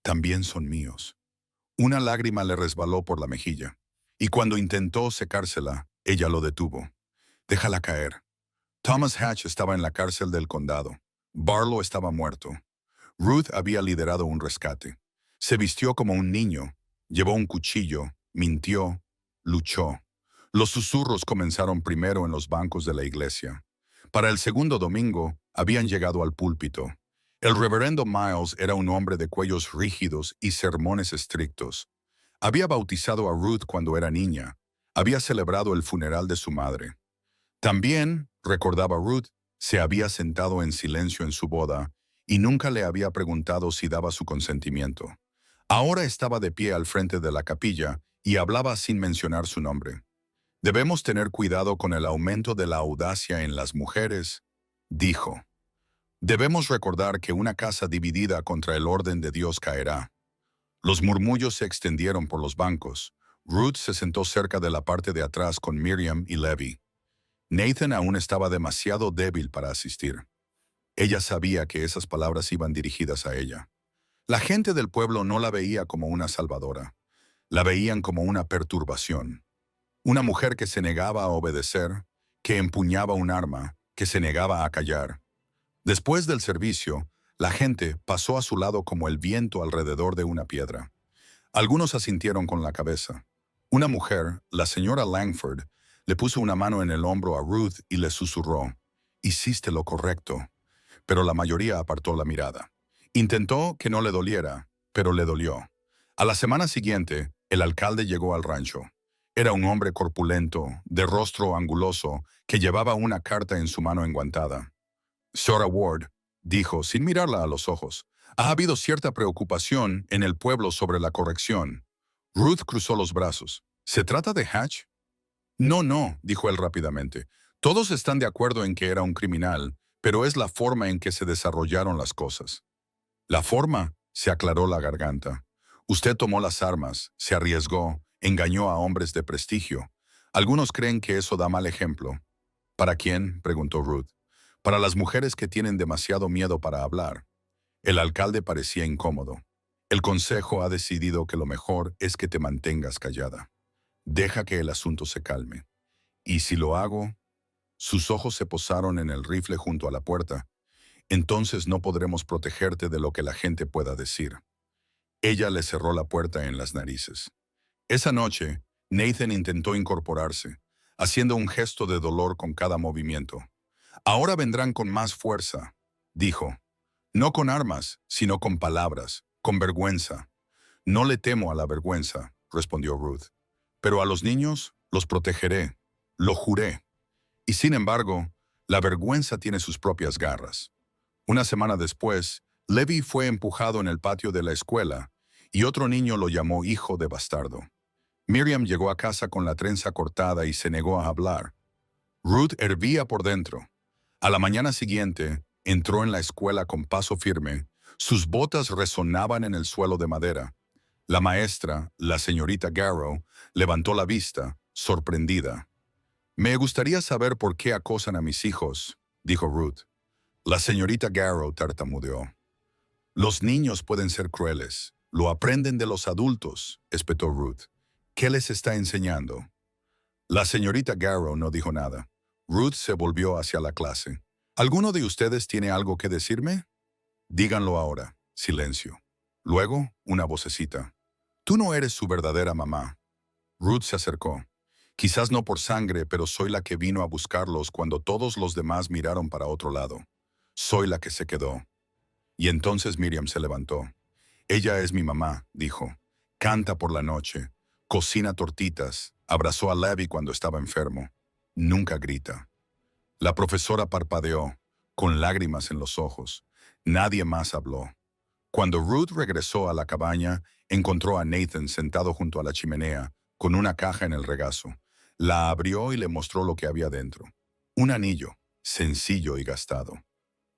«También son míos». Una lágrima le resbaló por la mejilla, y cuando intentó secársela, ella lo detuvo. «Déjala caer». Thomas Hatch estaba en la cárcel del condado. Barlow estaba muerto. Ruth había liderado un rescate. Se vistió como un niño, llevó un cuchillo, mintió, luchó. Los susurros comenzaron primero en los bancos de la iglesia. Para el segundo domingo, habían llegado al púlpito. El reverendo Miles era un hombre de cuellos rígidos y sermones estrictos. Había bautizado a Ruth cuando era niña. Había celebrado el funeral de su madre. También, recordaba Ruth, se había sentado en silencio en su boda y nunca le había preguntado si daba su consentimiento. Ahora estaba de pie al frente de la capilla y hablaba sin mencionar su nombre. «Debemos tener cuidado con el aumento de la audacia en las mujeres», dijo. «Debemos recordar que una casa dividida contra el orden de Dios caerá». Los murmullos se extendieron por los bancos. Ruth se sentó cerca de la parte de atrás con Miriam y Levi. Nathan aún estaba demasiado débil para asistir. Ella sabía que esas palabras iban dirigidas a ella. La gente del pueblo no la veía como una salvadora. La veían como una perturbación. Una mujer que se negaba a obedecer, que empuñaba un arma, que se negaba a callar. Después del servicio, la gente pasó a su lado como el viento alrededor de una piedra. Algunos asintieron con la cabeza. Una mujer, la señora Langford, le puso una mano en el hombro a Ruth y le susurró: «Hiciste lo correcto». Pero la mayoría apartó la mirada. Intentó que no le doliera, pero le dolió. A la semana siguiente, el alcalde llegó al rancho. Era un hombre corpulento, de rostro anguloso, que llevaba una carta en su mano enguantada. «Sora Ward», dijo sin mirarla a los ojos, «ha habido cierta preocupación en el pueblo sobre la corrección». Ruth cruzó los brazos. «¿Se trata de Hatch?» «No, no», dijo él rápidamente. «Todos están de acuerdo en que era un criminal, pero es la forma en que se desarrollaron las cosas». «¿La forma?», se aclaró la garganta. «Usted tomó las armas, se arriesgó, engañó a hombres de prestigio. Algunos creen que eso da mal ejemplo». «¿Para quién?», preguntó Ruth. «Para las mujeres que tienen demasiado miedo para hablar». El alcalde parecía incómodo. «El consejo ha decidido que lo mejor es que te mantengas callada. Deja que el asunto se calme. ¿Y si lo hago?». Sus ojos se posaron en el rifle junto a la puerta. «Entonces no podremos protegerte de lo que la gente pueda decir». Ella le cerró la puerta en las narices. Esa noche, Nathan intentó incorporarse, haciendo un gesto de dolor con cada movimiento. «Ahora vendrán con más fuerza», dijo. No con armas, sino con palabras, con vergüenza. No le temo a la vergüenza, respondió Ruth. Pero a los niños los protegeré, lo juré. Y sin embargo, la vergüenza tiene sus propias garras. Una semana después, Levi fue empujado en el patio de la escuela y otro niño lo llamó hijo de bastardo. Miriam llegó a casa con la trenza cortada y se negó a hablar. Ruth hervía por dentro. A la mañana siguiente, entró en la escuela con paso firme. Sus botas resonaban en el suelo de madera. La maestra, la señorita Garrow, levantó la vista, sorprendida. «Me gustaría saber por qué acosan a mis hijos», dijo Ruth. La señorita Garrow tartamudeó. «Los niños pueden ser crueles. Lo aprenden de los adultos», espetó Ruth. «¿Qué les está enseñando?» La señorita Garrow no dijo nada. Ruth se volvió hacia la clase. «¿Alguno de ustedes tiene algo que decirme?» «Díganlo ahora». Silencio. Luego, una vocecita. «Tú no eres su verdadera mamá». Ruth se acercó. «Quizás no por sangre, pero soy la que vino a buscarlos cuando todos los demás miraron para otro lado. Soy la que se quedó». Y entonces Miriam se levantó. «Ella es mi mamá», dijo. «Canta por la noche, cocina tortitas, abrazó a Levi cuando estaba enfermo. Nunca grita». La profesora parpadeó, con lágrimas en los ojos. Nadie más habló. Cuando Ruth regresó a la cabaña, encontró a Nathan sentado junto a la chimenea, con una caja en el regazo. La abrió y le mostró lo que había dentro. Un anillo, sencillo y gastado.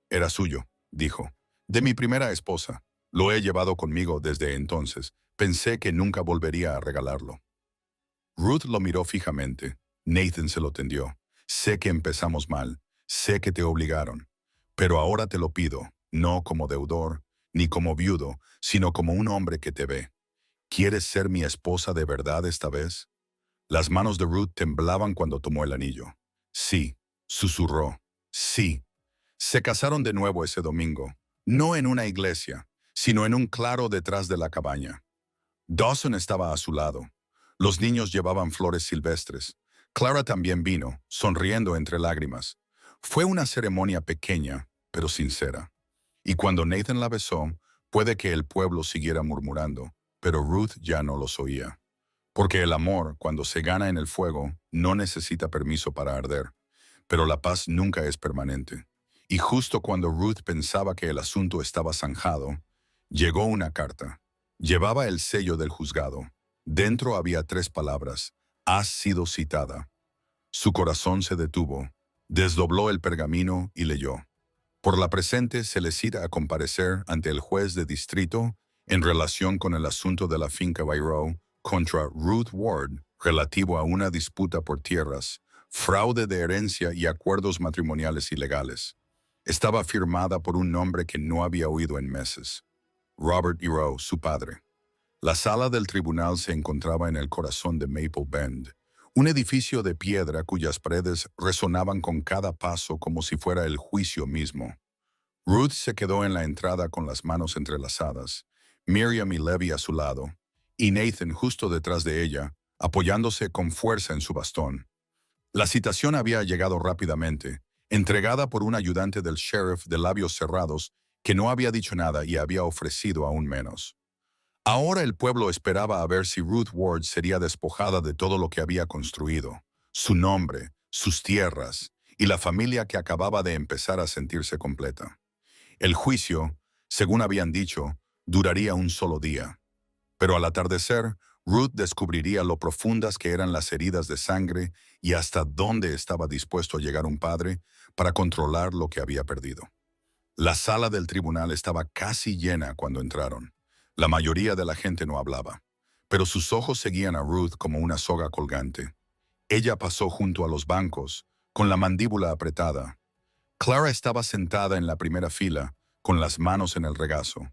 «Era suyo», dijo. «De mi primera esposa. Lo he llevado conmigo desde entonces. Pensé que nunca volvería a regalarlo». Ruth lo miró fijamente. Nathan se lo tendió. «Sé que empezamos mal. Sé que te obligaron. Pero ahora te lo pido, no como deudor, ni como viudo, sino como un hombre que te ve. ¿Quieres ser mi esposa de verdad esta vez?» Las manos de Ruth temblaban cuando tomó el anillo. «Sí», susurró. «Sí». Se casaron de nuevo ese domingo, no en una iglesia, sino en un claro detrás de la cabaña. Dawson estaba a su lado. Los niños llevaban flores silvestres. Clara también vino, sonriendo entre lágrimas. Fue una ceremonia pequeña, pero sincera. Y cuando Nathan la besó, puede que el pueblo siguiera murmurando, pero Ruth ya no los oía. Porque el amor, cuando se gana en el fuego, no necesita permiso para arder. Pero la paz nunca es permanente. Y justo cuando Ruth pensaba que el asunto estaba zanjado, llegó una carta. Llevaba el sello del juzgado. Dentro había 3 palabras: «Has sido citada». Su corazón se detuvo, desdobló el pergamino y leyó: «Por la presente se le cita a comparecer ante el juez de distrito en relación con el asunto de la finca Byroe contra Ruth Ward relativo a una disputa por tierras, fraude de herencia y acuerdos matrimoniales ilegales». Estaba firmada por un nombre que no había oído en meses: Robert E. Rowe, su padre. La sala del tribunal se encontraba en el corazón de Maple Bend, un edificio de piedra cuyas paredes resonaban con cada paso como si fuera el juicio mismo. Ruth se quedó en la entrada con las manos entrelazadas, Miriam y Levi a su lado, y Nathan justo detrás de ella, apoyándose con fuerza en su bastón. La citación había llegado rápidamente, entregada por un ayudante del sheriff de labios cerrados que no había dicho nada y había ofrecido aún menos. Ahora el pueblo esperaba a ver si Ruth Ward sería despojada de todo lo que había construido, su nombre, sus tierras y la familia que acababa de empezar a sentirse completa. El juicio, según habían dicho, duraría un solo día. Pero al atardecer, Ruth descubriría lo profundas que eran las heridas de sangre y hasta dónde estaba dispuesto a llegar un padre para controlar lo que había perdido. La sala del tribunal estaba casi llena cuando entraron. La mayoría de la gente no hablaba, pero sus ojos seguían a Ruth como una soga colgante. Ella pasó junto a los bancos, con la mandíbula apretada. Clara estaba sentada en la primera fila, con las manos en el regazo.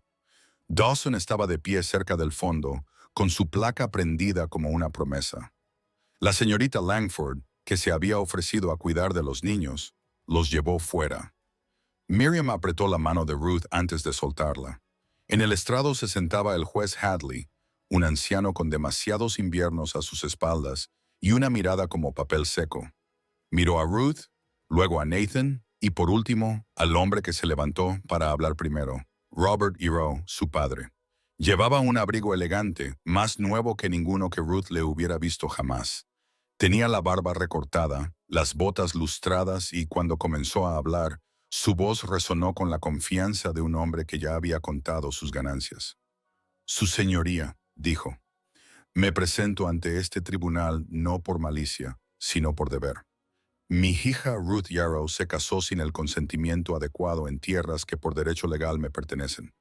Dawson estaba de pie cerca del fondo, con su placa prendida como una promesa. La señorita Langford, que se había ofrecido a cuidar de los niños, los llevó fuera. Miriam apretó la mano de Ruth antes de soltarla. En el estrado se sentaba el juez Hadley, un anciano con demasiados inviernos a sus espaldas y una mirada como papel seco. Miró a Ruth, luego a Nathan Y por último, al hombre que se levantó para hablar primero, Robert E. Rowe, su padre. Llevaba un abrigo elegante, más nuevo que ninguno que Ruth le hubiera visto jamás. Tenía la barba recortada, las botas lustradas y cuando comenzó a hablar, su voz resonó con la confianza de un hombre que ya había contado sus ganancias. Su señoría, dijo, me presento ante este tribunal no por malicia, sino por deber. Mi hija Ruth Yarrow se casó sin el consentimiento adecuado en tierras que por derecho legal me pertenecen.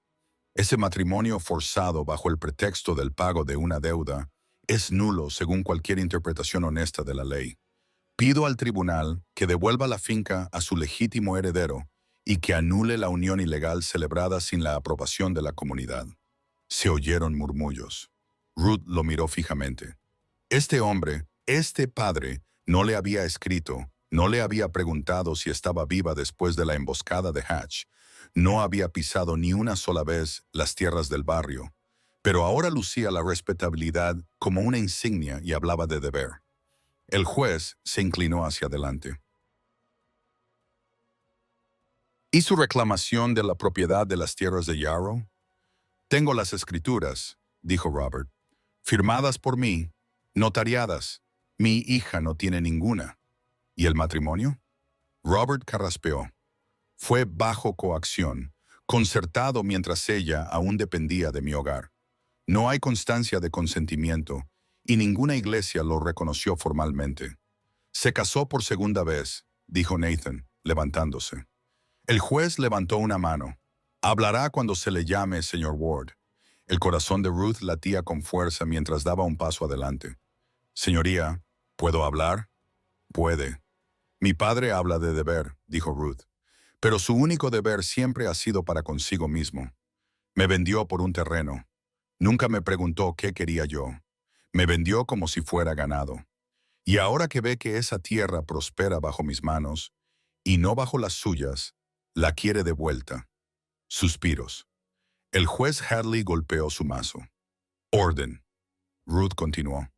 Ese matrimonio forzado bajo el pretexto del pago de una deuda es nulo según cualquier interpretación honesta de la ley. Pido al tribunal que devuelva la finca a su legítimo heredero y que anule la unión ilegal celebrada sin la aprobación de la comunidad. Se oyeron murmullos. Ruth lo miró fijamente. Este hombre, este padre, no le había escrito, no le había preguntado si estaba viva después de la emboscada de Hatch. No había pisado ni una sola vez las tierras del barrio, pero ahora lucía la respetabilidad como una insignia y hablaba de deber. El juez se inclinó hacia adelante. ¿Y su reclamación de la propiedad de las tierras de Yarrow? Tengo las escrituras, dijo Robert, firmadas por mí, notariadas. Mi hija no tiene ninguna. ¿Y el matrimonio? Robert carraspeó. Fue bajo coacción, concertado mientras ella aún dependía de mi hogar. No hay constancia de consentimiento, y ninguna iglesia lo reconoció formalmente. Se casó por segunda vez, dijo Nathan, levantándose. El juez levantó una mano. Hablará cuando se le llame, señor Ward. El corazón de Ruth latía con fuerza mientras daba un paso adelante. Señoría, ¿puedo hablar? Puede. Mi padre habla de deber, dijo Ruth, pero su único deber siempre ha sido para consigo mismo. Me vendió por un terreno. Nunca me preguntó qué quería yo. Me vendió como si fuera ganado. Y ahora que ve que esa tierra prospera bajo mis manos, y no bajo las suyas, la quiere de vuelta. Suspiros. El juez Hadley golpeó su mazo. Orden. Ruth continuó.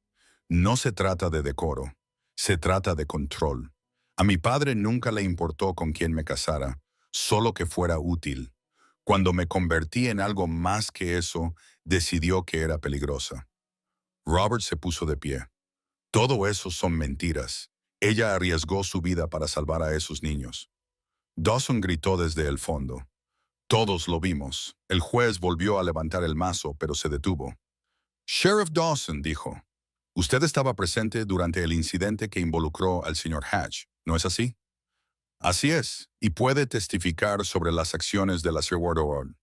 No se trata de decoro, se trata de control. A mi padre nunca le importó con quién me casara, solo que fuera útil. Cuando me convertí en algo más que eso, decidió que era peligrosa. Robert se puso de pie. Todo eso son mentiras. Ella arriesgó su vida para salvar a esos niños. Dawson gritó desde el fondo. Todos lo vimos. El juez volvió a levantar el mazo, pero se detuvo. Sheriff Dawson dijo, usted estaba presente durante el incidente que involucró al señor Hatch, ¿no es así? Así es, y puede testificar sobre las acciones de la Sir Ward.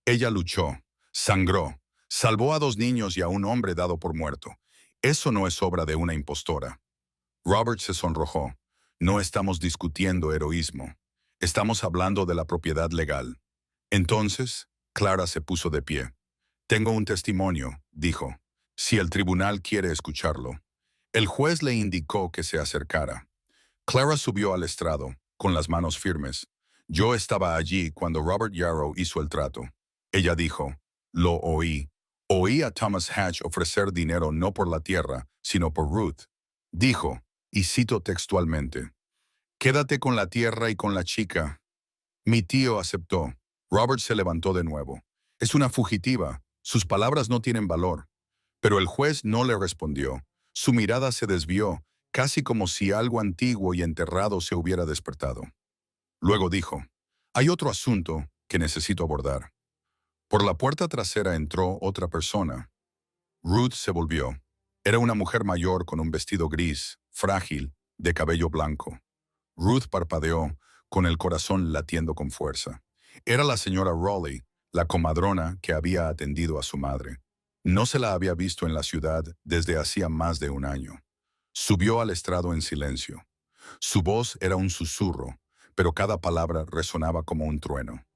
Ella luchó, sangró, salvó a 2 niños y a un hombre dado por muerto. Eso no es obra de una impostora. Robert se sonrojó. No estamos discutiendo heroísmo. Estamos hablando de la propiedad legal. Entonces, Clara se puso de pie. Tengo un testimonio, dijo, si el tribunal quiere escucharlo. El juez le indicó que se acercara. Clara subió al estrado, con las manos firmes. Yo estaba allí cuando Robert Yarrow hizo el trato. Ella dijo, lo oí. Oí a Thomas Hatch ofrecer dinero no por la tierra, sino por Ruth. Dijo, y cito textualmente, quédate con la tierra y con la chica. Mi tío aceptó. Robert se levantó de nuevo. Es una fugitiva. Sus palabras no tienen valor. Pero el juez no le respondió. Su mirada se desvió, casi como si algo antiguo y enterrado se hubiera despertado. Luego dijo, hay otro asunto que necesito abordar. Por la puerta trasera entró otra persona. Ruth se volvió. Era una mujer mayor con un vestido gris, frágil, de cabello blanco. Ruth parpadeó, con el corazón latiendo con fuerza. Era la señora Rowley, la comadrona que había atendido a su madre. No se la había visto en la ciudad desde hacía más de un año. Subió al estrado en silencio. Su voz era un susurro, pero cada palabra resonaba como un trueno.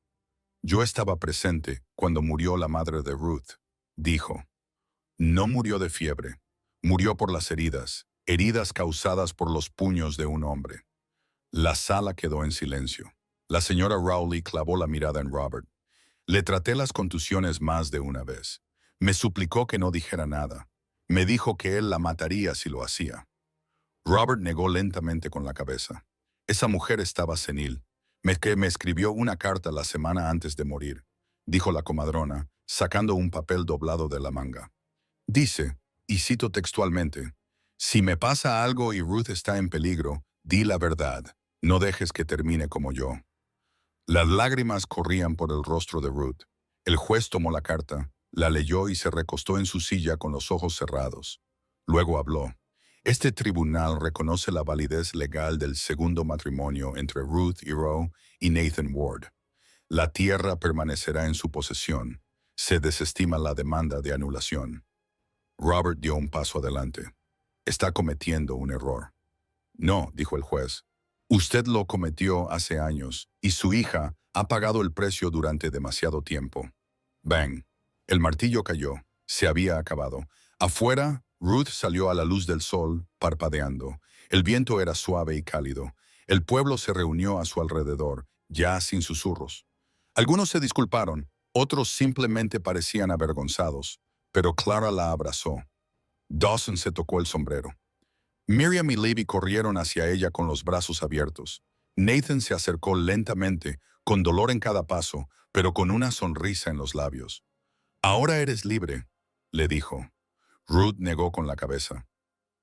Yo estaba presente cuando murió la madre de Ruth, dijo. No murió de fiebre, murió por las heridas, heridas causadas por los puños de un hombre. La sala quedó en silencio. La señora Rowley clavó la mirada en Robert. Le traté las contusiones más de una vez. Me suplicó que no dijera nada. Me dijo que él la mataría si lo hacía. Robert negó lentamente con la cabeza. Esa mujer estaba senil. Que me escribió una carta la semana antes de morir, dijo la comadrona, sacando un papel doblado de la manga. Dice, y cito textualmente, si me pasa algo y Ruth está en peligro, di la verdad, no dejes que termine como yo. Las lágrimas corrían por el rostro de Ruth. El juez tomó la carta, la leyó y se recostó en su silla con los ojos cerrados. Luego habló. Este tribunal reconoce la validez legal del segundo matrimonio entre Ruth y Roe y Nathan Ward. La tierra permanecerá en su posesión. Se desestima la demanda de anulación. Robert dio un paso adelante. Está cometiendo un error. No, dijo el juez. Usted lo cometió hace años y su hija ha pagado el precio durante demasiado tiempo. Bang. El martillo cayó. Se había acabado. Afuera, Ruth salió a la luz del sol, parpadeando. El viento era suave y cálido. El pueblo se reunió a su alrededor, ya sin susurros. Algunos se disculparon, otros simplemente parecían avergonzados, pero Clara la abrazó. Dawson se tocó el sombrero. Miriam y Libby corrieron hacia ella con los brazos abiertos. Nathan se acercó lentamente, con dolor en cada paso, pero con una sonrisa en los labios. «Ahora eres libre», le dijo. Ruth negó con la cabeza.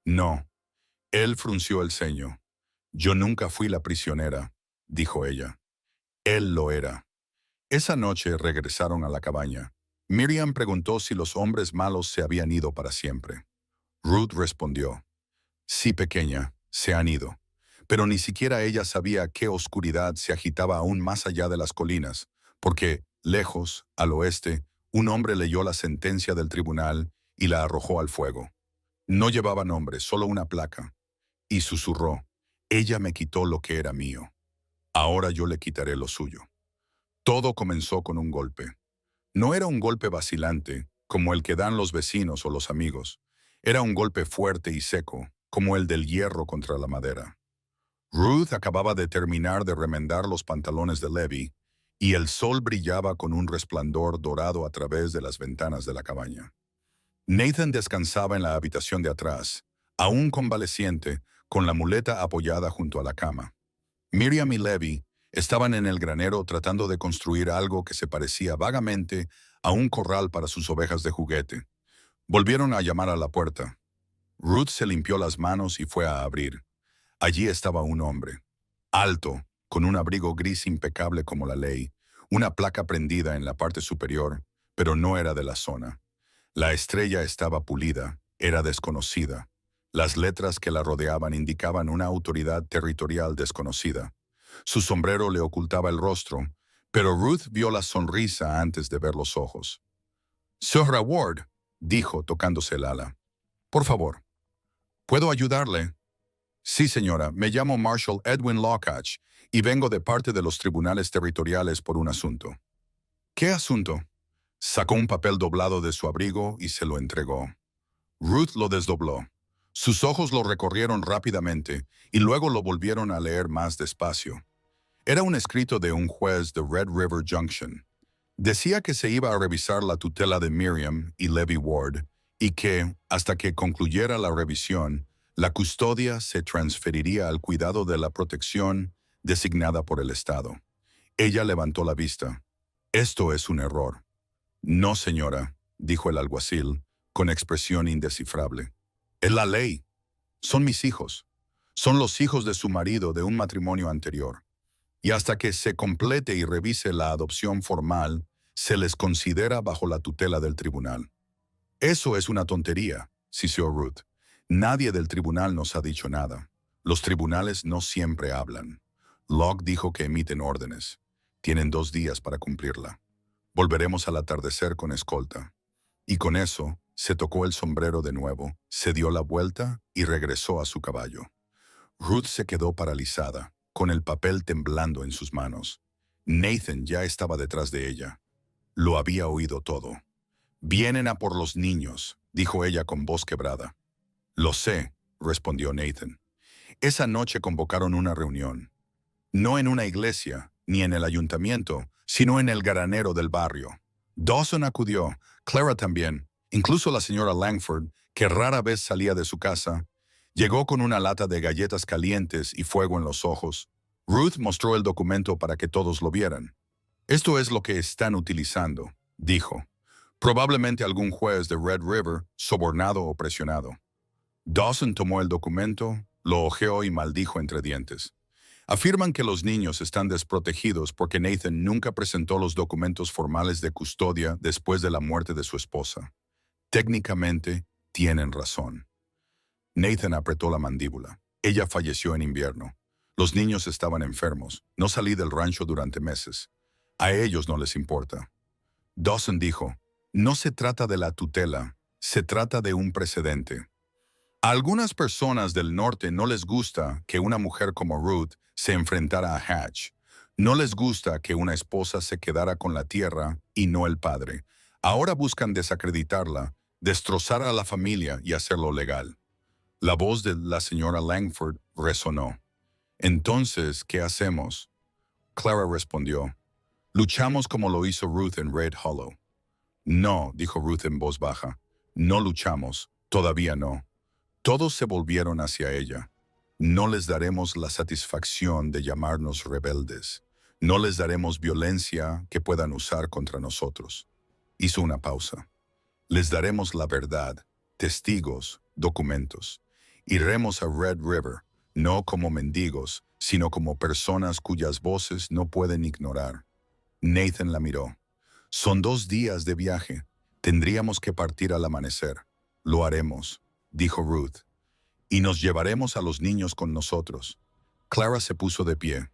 «No». Él frunció el ceño. «Yo nunca fui la prisionera», dijo ella. Él lo era. Esa noche regresaron a la cabaña. Miriam preguntó si los hombres malos se habían ido para siempre. Ruth respondió. Sí, pequeña, se han ido. Pero ni siquiera ella sabía qué oscuridad se agitaba aún más allá de las colinas, porque, lejos, al oeste, un hombre leyó la sentencia del tribunal y la arrojó al fuego. No llevaba nombre, solo una placa. Y susurró, «Ella me quitó lo que era mío. Ahora yo le quitaré lo suyo». Todo comenzó con un golpe. No era un golpe vacilante, como el que dan los vecinos o los amigos. Era un golpe fuerte y seco, como el del hierro contra la madera. Ruth acababa de terminar de remendar los pantalones de Levi, y el sol brillaba con un resplandor dorado a través de las ventanas de la cabaña. Nathan descansaba en la habitación de atrás, aún convaleciente, con la muleta apoyada junto a la cama. Miriam y Levi estaban en el granero tratando de construir algo que se parecía vagamente a un corral para sus ovejas de juguete. Volvieron a llamar a la puerta. Ruth se limpió las manos y fue a abrir. Allí estaba un hombre, alto, con un abrigo gris impecable como la ley, una placa prendida en la parte superior, pero no era de la zona. La estrella estaba pulida, era desconocida. Las letras que la rodeaban indicaban una autoridad territorial desconocida. Su sombrero le ocultaba el rostro, pero Ruth vio la sonrisa antes de ver los ojos. «Sohra Ward», dijo tocándose el ala. «Por favor, ¿puedo ayudarle?» «Sí, señora, me llamo Marshal Edwin Lockhart y vengo de parte de los tribunales territoriales por un asunto». «¿Qué asunto?» Sacó un papel doblado de su abrigo y se lo entregó. Ruth lo desdobló. Sus ojos lo recorrieron rápidamente y luego lo volvieron a leer más despacio. Era un escrito de un juez de Red River Junction. Decía que se iba a revisar la tutela de Miriam y Levi Ward y que, hasta que concluyera la revisión, la custodia se transferiría al cuidado de la protección designada por el Estado. Ella levantó la vista. «Esto es un error». «No, señora», dijo el alguacil, con expresión indescifrable. «Es la ley. Son mis hijos. Son los hijos de su marido de un matrimonio anterior. Y hasta que se complete y revise la adopción formal, se les considera bajo la tutela del tribunal». «Eso es una tontería», siseó Ruth. «Nadie del tribunal nos ha dicho nada. Los tribunales no siempre hablan. Locke dijo que emiten órdenes. Tienen 2 días para cumplirla. Volveremos al atardecer con escolta». Y con eso, se tocó el sombrero de nuevo, se dio la vuelta y regresó a su caballo. Ruth se quedó paralizada, con el papel temblando en sus manos. Nathan ya estaba detrás de ella. Lo había oído todo. «Vienen a por los niños», dijo ella con voz quebrada. «Lo sé», respondió Nathan. Esa noche convocaron una reunión. No en una iglesia, ni en el ayuntamiento, sino en el granero del barrio. Dawson acudió, Clara también, incluso la señora Langford, que rara vez salía de su casa, llegó con una lata de galletas calientes y fuego en los ojos. Ruth mostró el documento para que todos lo vieran. Esto es lo que están utilizando, dijo. Probablemente algún juez de Red River, sobornado o presionado. Dawson tomó el documento, lo hojeó y maldijo entre dientes. Afirman que los niños están desprotegidos porque Nathan nunca presentó los documentos formales de custodia después de la muerte de su esposa. Técnicamente, tienen razón. Nathan apretó la mandíbula. Ella falleció en invierno. Los niños estaban enfermos. No salí del rancho durante meses. A ellos no les importa. Dawson dijo, no se trata de la tutela, se trata de un precedente. A algunas personas del norte no les gusta que una mujer como Ruth se enfrentara a Hatch. No les gusta que una esposa se quedara con la tierra y no el padre. Ahora buscan desacreditarla, destrozar a la familia y hacerlo legal. La voz de la señora Langford resonó. Entonces, ¿qué hacemos? Clara respondió. Luchamos como lo hizo Ruth en Red Hollow. No, dijo Ruth en voz baja. No luchamos, todavía no. Todos se volvieron hacia ella. No les daremos la satisfacción de llamarnos rebeldes. No les daremos violencia que puedan usar contra nosotros. Hizo una pausa. Les daremos la verdad, testigos, documentos. Iremos a Red River, no como mendigos, sino como personas cuyas voces no pueden ignorar. Nathan la miró. Son 2 días de viaje. Tendríamos que partir al amanecer. Lo haremos, dijo Ruth. Y nos llevaremos a los niños con nosotros. Clara se puso de pie.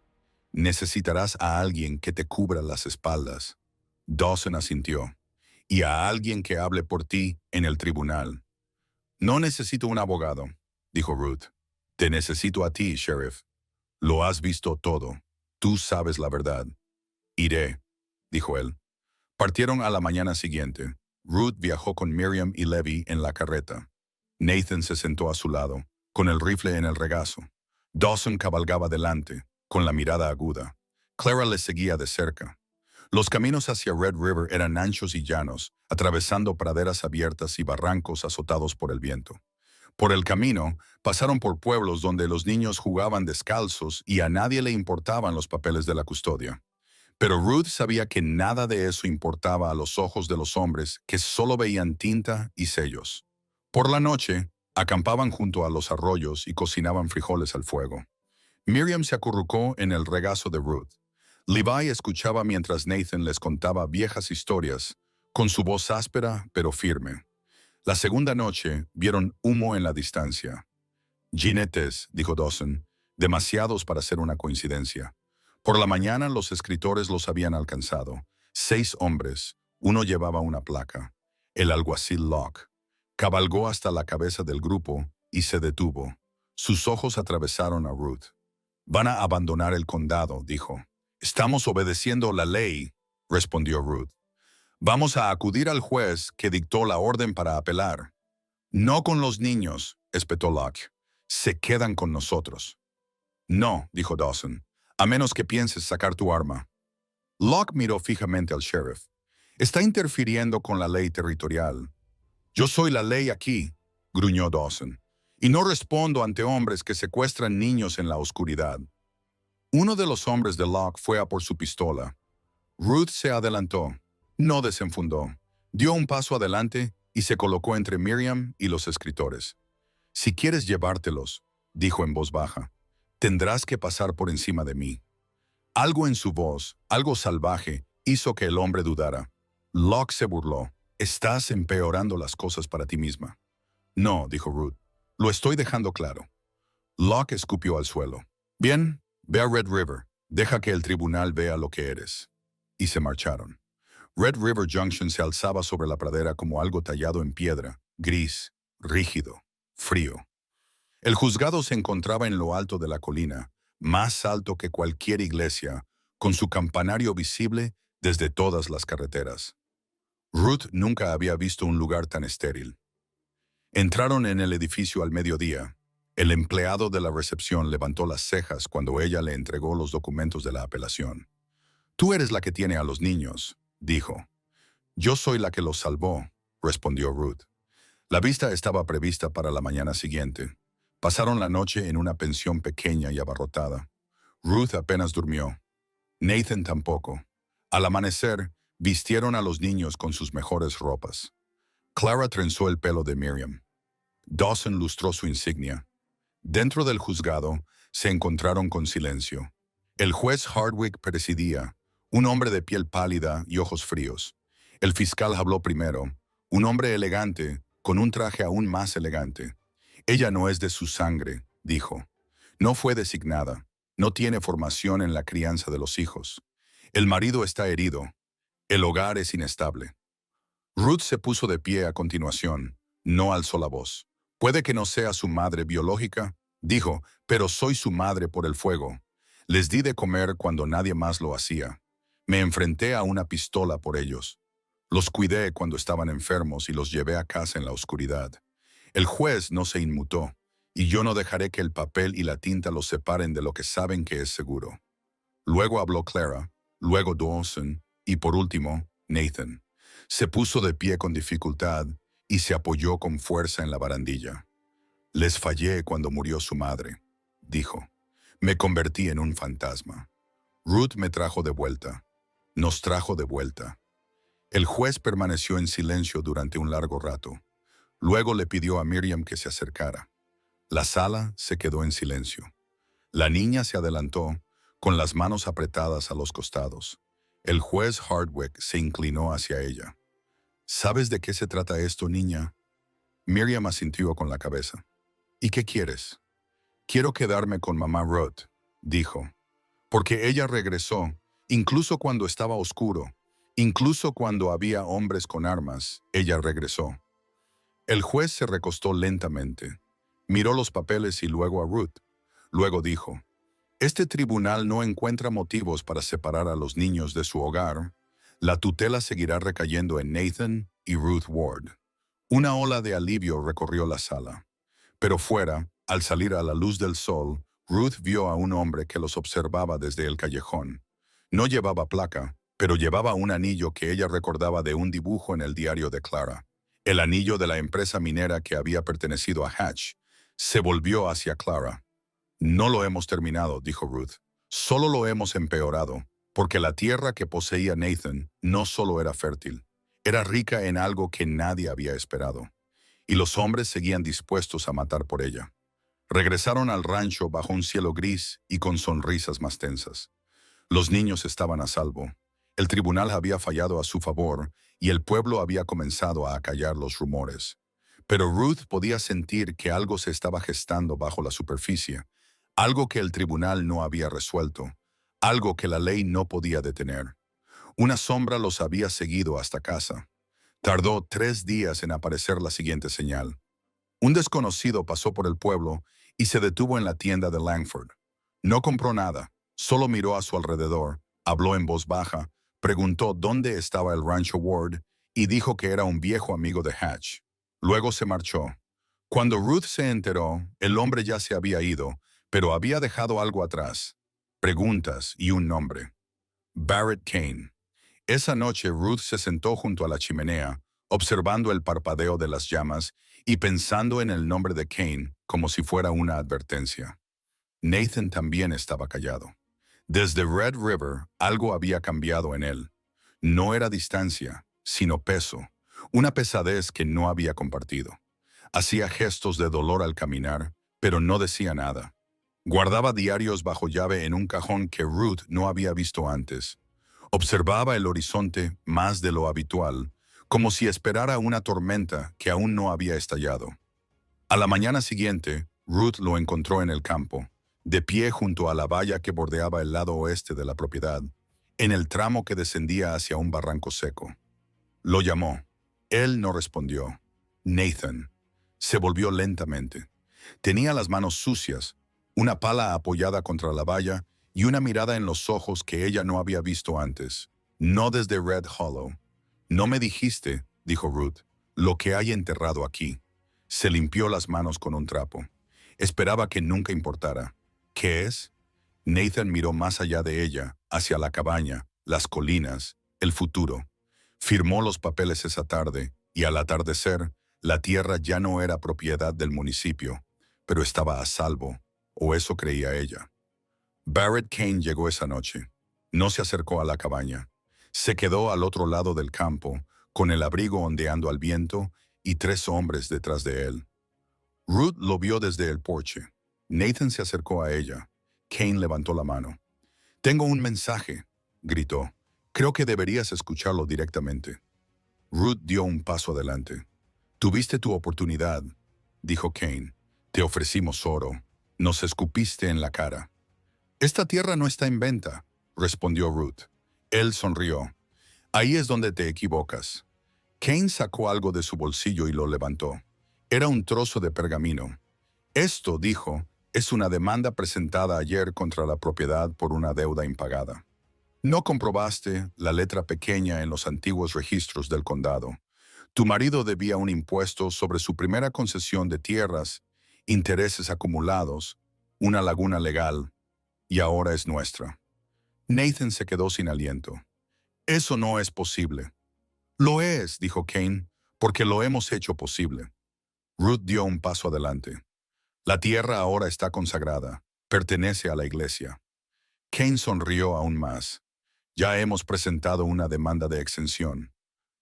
Necesitarás a alguien que te cubra las espaldas. Dawson asintió. Y a alguien que hable por ti en el tribunal. No necesito un abogado, dijo Ruth. Te necesito a ti, Sheriff. Lo has visto todo. Tú sabes la verdad. Iré, dijo él. Partieron a la mañana siguiente. Ruth viajó con Miriam y Levi en la carreta. Nathan se sentó a su lado, con el rifle en el regazo. Dawson cabalgaba delante, con la mirada aguda. Clara les seguía de cerca. Los caminos hacia Red River eran anchos y llanos, atravesando praderas abiertas y barrancos azotados por el viento. Por el camino, pasaron por pueblos donde los niños jugaban descalzos y a nadie le importaban los papeles de la custodia. Pero Ruth sabía que nada de eso importaba a los ojos de los hombres que solo veían tinta y sellos. Por la noche, acampaban junto a los arroyos y cocinaban frijoles al fuego. Miriam se acurrucó en el regazo de Ruth. Levi escuchaba mientras Nathan les contaba viejas historias, con su voz áspera pero firme. La segunda noche vieron humo en la distancia. Jinetes, dijo Dawson, demasiados para ser una coincidencia. Por la mañana los escritores los habían alcanzado. 6 hombres, uno llevaba una placa. El alguacil Locke. Cabalgó hasta la cabeza del grupo y se detuvo. Sus ojos atravesaron a Ruth. Van a abandonar el condado, dijo. Estamos obedeciendo la ley, respondió Ruth. Vamos a acudir al juez que dictó la orden para apelar. No con los niños, espetó Locke. Se quedan con nosotros. No, dijo Dawson, a menos que pienses sacar tu arma. Locke miró fijamente al sheriff. Está interfiriendo con la ley territorial. Yo soy la ley aquí, gruñó Dawson, y no respondo ante hombres que secuestran niños en la oscuridad. Uno de los hombres de Locke fue a por su pistola. Ruth se adelantó. No desenfundó. Dio un paso adelante y se colocó entre Miriam y los escritores. Si quieres llevártelos, dijo en voz baja, tendrás que pasar por encima de mí. Algo en su voz, algo salvaje, hizo que el hombre dudara. Locke se burló. Estás empeorando las cosas para ti misma. No, dijo Ruth. Lo estoy dejando claro. Locke escupió al suelo. Bien, ve a Red River. Deja que el tribunal vea lo que eres. Y se marcharon. Red River Junction se alzaba sobre la pradera como algo tallado en piedra, gris, rígido, frío. El juzgado se encontraba en lo alto de la colina, más alto que cualquier iglesia, con su campanario visible desde todas las carreteras. Ruth nunca había visto un lugar tan estéril. Entraron en el edificio al mediodía. El empleado de la recepción levantó las cejas cuando ella le entregó los documentos de la apelación. Tú eres la que tiene a los niños, dijo. Yo soy la que los salvó, respondió Ruth. La vista estaba prevista para la mañana siguiente. Pasaron la noche en una pensión pequeña y abarrotada. Ruth apenas durmió. Nathan tampoco. Al amanecer, vistieron a los niños con sus mejores ropas. Clara trenzó el pelo de Miriam. Dawson lustró su insignia. Dentro del juzgado, se encontraron con silencio. El juez Hardwick presidía, un hombre de piel pálida y ojos fríos. El fiscal habló primero, un hombre elegante, con un traje aún más elegante. Ella no es de su sangre, dijo. No fue designada. No tiene formación en la crianza de los hijos. El marido está herido. El hogar es inestable. Ruth se puso de pie a continuación. No alzó la voz. Puede que no sea su madre biológica, dijo, pero soy su madre por el fuego. Les di de comer cuando nadie más lo hacía. Me enfrenté a una pistola por ellos. Los cuidé cuando estaban enfermos y los llevé a casa en la oscuridad. El juez no se inmutó, y yo no dejaré que el papel y la tinta los separen de lo que saben que es seguro. Luego habló Clara, luego Dawson, y por último, Nathan. Se puso de pie con dificultad y se apoyó con fuerza en la barandilla. Les fallé cuando murió su madre, dijo. Me convertí en un fantasma. Ruth me trajo de vuelta. Nos trajo de vuelta. El juez permaneció en silencio durante un largo rato. Luego le pidió a Miriam que se acercara. La sala se quedó en silencio. La niña se adelantó, con las manos apretadas a los costados. El juez Hardwick se inclinó hacia ella. ¿Sabes de qué se trata esto, niña? Miriam asintió con la cabeza. ¿Y qué quieres? Quiero quedarme con mamá Ruth, dijo. Porque ella regresó, incluso cuando estaba oscuro, incluso cuando había hombres con armas, ella regresó. El juez se recostó lentamente. Miró los papeles y luego a Ruth. Luego dijo, este tribunal no encuentra motivos para separar a los niños de su hogar. La tutela seguirá recayendo en Nathan y Ruth Ward. Una ola de alivio recorrió la sala. Pero fuera, al salir a la luz del sol, Ruth vio a un hombre que los observaba desde el callejón. No llevaba placa, pero llevaba un anillo que ella recordaba de un dibujo en el diario de Clara. El anillo de la empresa minera que había pertenecido a Hatch. Se volvió hacia Clara. No lo hemos terminado, dijo Ruth. Solo lo hemos empeorado, porque la tierra que poseía Nathan no solo era fértil, era rica en algo que nadie había esperado. Y los hombres seguían dispuestos a matar por ella. Regresaron al rancho bajo un cielo gris y con sonrisas más tensas. Los niños estaban a salvo. El tribunal había fallado a su favor y el pueblo había comenzado a acallar los rumores. Pero Ruth podía sentir que algo se estaba gestando bajo la superficie, algo que el tribunal no había resuelto, algo que la ley no podía detener. Una sombra los había seguido hasta casa. Tardó 3 días en aparecer la siguiente señal. Un desconocido pasó por el pueblo y se detuvo en la tienda de Langford. No compró nada, solo miró a su alrededor, habló en voz baja, preguntó dónde estaba el rancho Ward y dijo que era un viejo amigo de Hatch. Luego se marchó. Cuando Ruth se enteró, el hombre ya se había ido, pero había dejado algo atrás. Preguntas y un nombre. Barrett Kane. Esa noche Ruth se sentó junto a la chimenea, observando el parpadeo de las llamas y pensando en el nombre de Kane como si fuera una advertencia. Nathan también estaba callado. Desde Red River algo había cambiado en él. No era distancia, sino peso, una pesadez que no había compartido. Hacía gestos de dolor al caminar, pero no decía nada. Guardaba diarios bajo llave en un cajón que Ruth no había visto antes. Observaba el horizonte más de lo habitual, como si esperara una tormenta que aún no había estallado. A la mañana siguiente, Ruth lo encontró en el campo, de pie junto a la valla que bordeaba el lado oeste de la propiedad, en el tramo que descendía hacia un barranco seco. Lo llamó. Él no respondió. Nathan. Se volvió lentamente. Tenía las manos sucias, una pala apoyada contra la valla y una mirada en los ojos que ella no había visto antes. No desde Red Hollow. No me dijiste, dijo Ruth, lo que hay enterrado aquí. Se limpió las manos con un trapo. Esperaba que nunca importara. ¿Qué es? Nathan miró más allá de ella, hacia la cabaña, las colinas, el futuro. Firmó los papeles esa tarde y al atardecer, la tierra ya no era propiedad del municipio, pero estaba a salvo, o eso creía ella. Barrett Kane llegó esa noche. No se acercó a la cabaña. Se quedó al otro lado del campo, con el abrigo ondeando al viento y 3 hombres detrás de él. Ruth lo vio desde el porche. Nathan se acercó a ella. Kane levantó la mano. «Tengo un mensaje», gritó. «Creo que deberías escucharlo directamente». Ruth dio un paso adelante. «Tuviste tu oportunidad», dijo Kane. «Te ofrecimos oro. Nos escupiste en la cara». «Esta tierra no está en venta», respondió Ruth. Él sonrió. «Ahí es donde te equivocas». Kane sacó algo de su bolsillo y lo levantó. Era un trozo de pergamino. «Esto», dijo, «es una demanda presentada ayer contra la propiedad por una deuda impagada. No comprobaste la letra pequeña en los antiguos registros del condado. Tu marido debía un impuesto sobre su primera concesión de tierras, intereses acumulados, una laguna legal, y ahora es nuestra». Nathan se quedó sin aliento. «Eso no es posible». «Lo es», dijo Kane, «porque lo hemos hecho posible». Ruth dio un paso adelante. «La tierra ahora está consagrada. Pertenece a la iglesia». Kane sonrió aún más. «Ya hemos presentado una demanda de exención.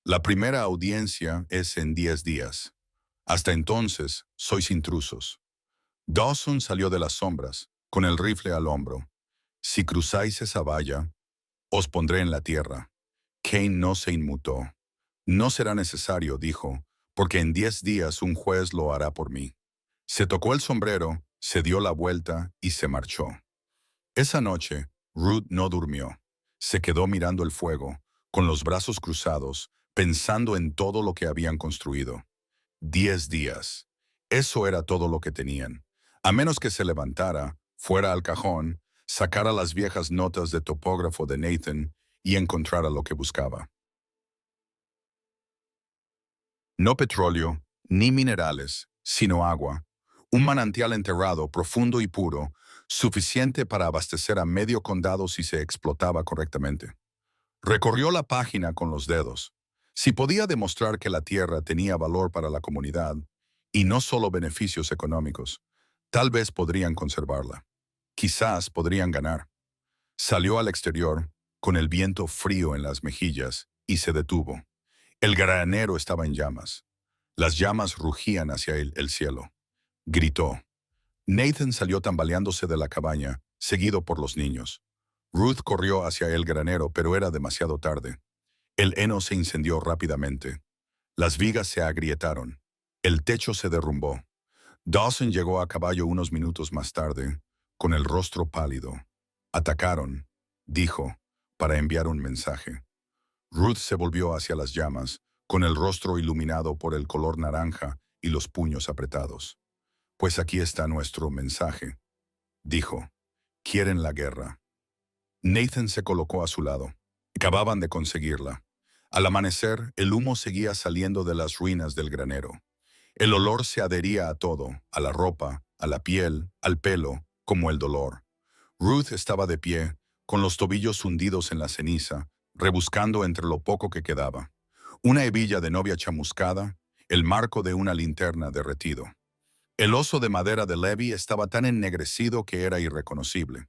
La primera audiencia es en 10 días. Hasta entonces, sois intrusos». Dawson salió de las sombras, con el rifle al hombro. «Si cruzáis esa valla, os pondré en la tierra». Kane no se inmutó. «No será necesario», dijo, «porque en 10 días un juez lo hará por mí». Se tocó el sombrero, se dio la vuelta y se marchó. Esa noche, Ruth no durmió. Se quedó mirando el fuego, con los brazos cruzados, pensando en todo lo que habían construido. 10 días. Eso era todo lo que tenían. A menos que se levantara, fuera al cajón, sacara las viejas notas de topógrafo de Nathan y encontrara lo que buscaba. No petróleo, ni minerales, sino agua. Un manantial enterrado, profundo y puro, suficiente para abastecer a medio condado si se explotaba correctamente. Recorrió la página con los dedos. Si podía demostrar que la tierra tenía valor para la comunidad, y no solo beneficios económicos, tal vez podrían conservarla. Quizás podrían ganar. Salió al exterior, con el viento frío en las mejillas, y se detuvo. El granero estaba en llamas. Las llamas rugían hacia el cielo. Gritó. Nathan salió tambaleándose de la cabaña, seguido por los niños. Ruth corrió hacia el granero, pero era demasiado tarde. El heno se incendió rápidamente. Las vigas se agrietaron. El techo se derrumbó. Dawson llegó a caballo unos minutos más tarde, con el rostro pálido. «Atacaron», dijo, para enviar un mensaje. Ruth se volvió hacia las llamas, con el rostro iluminado por el color naranja y los puños apretados. «Pues aquí está nuestro mensaje», dijo. «Quieren la guerra». Nathan se colocó a su lado. Acababan de conseguirla. Al amanecer, el humo seguía saliendo de las ruinas del granero. El olor se adhería a todo, a la ropa, a la piel, al pelo, como el dolor. Ruth estaba de pie, con los tobillos hundidos en la ceniza, rebuscando entre lo poco que quedaba. Una hebilla de novia chamuscada, el marco de una linterna derretido. El oso de madera de Levi estaba tan ennegrecido que era irreconocible.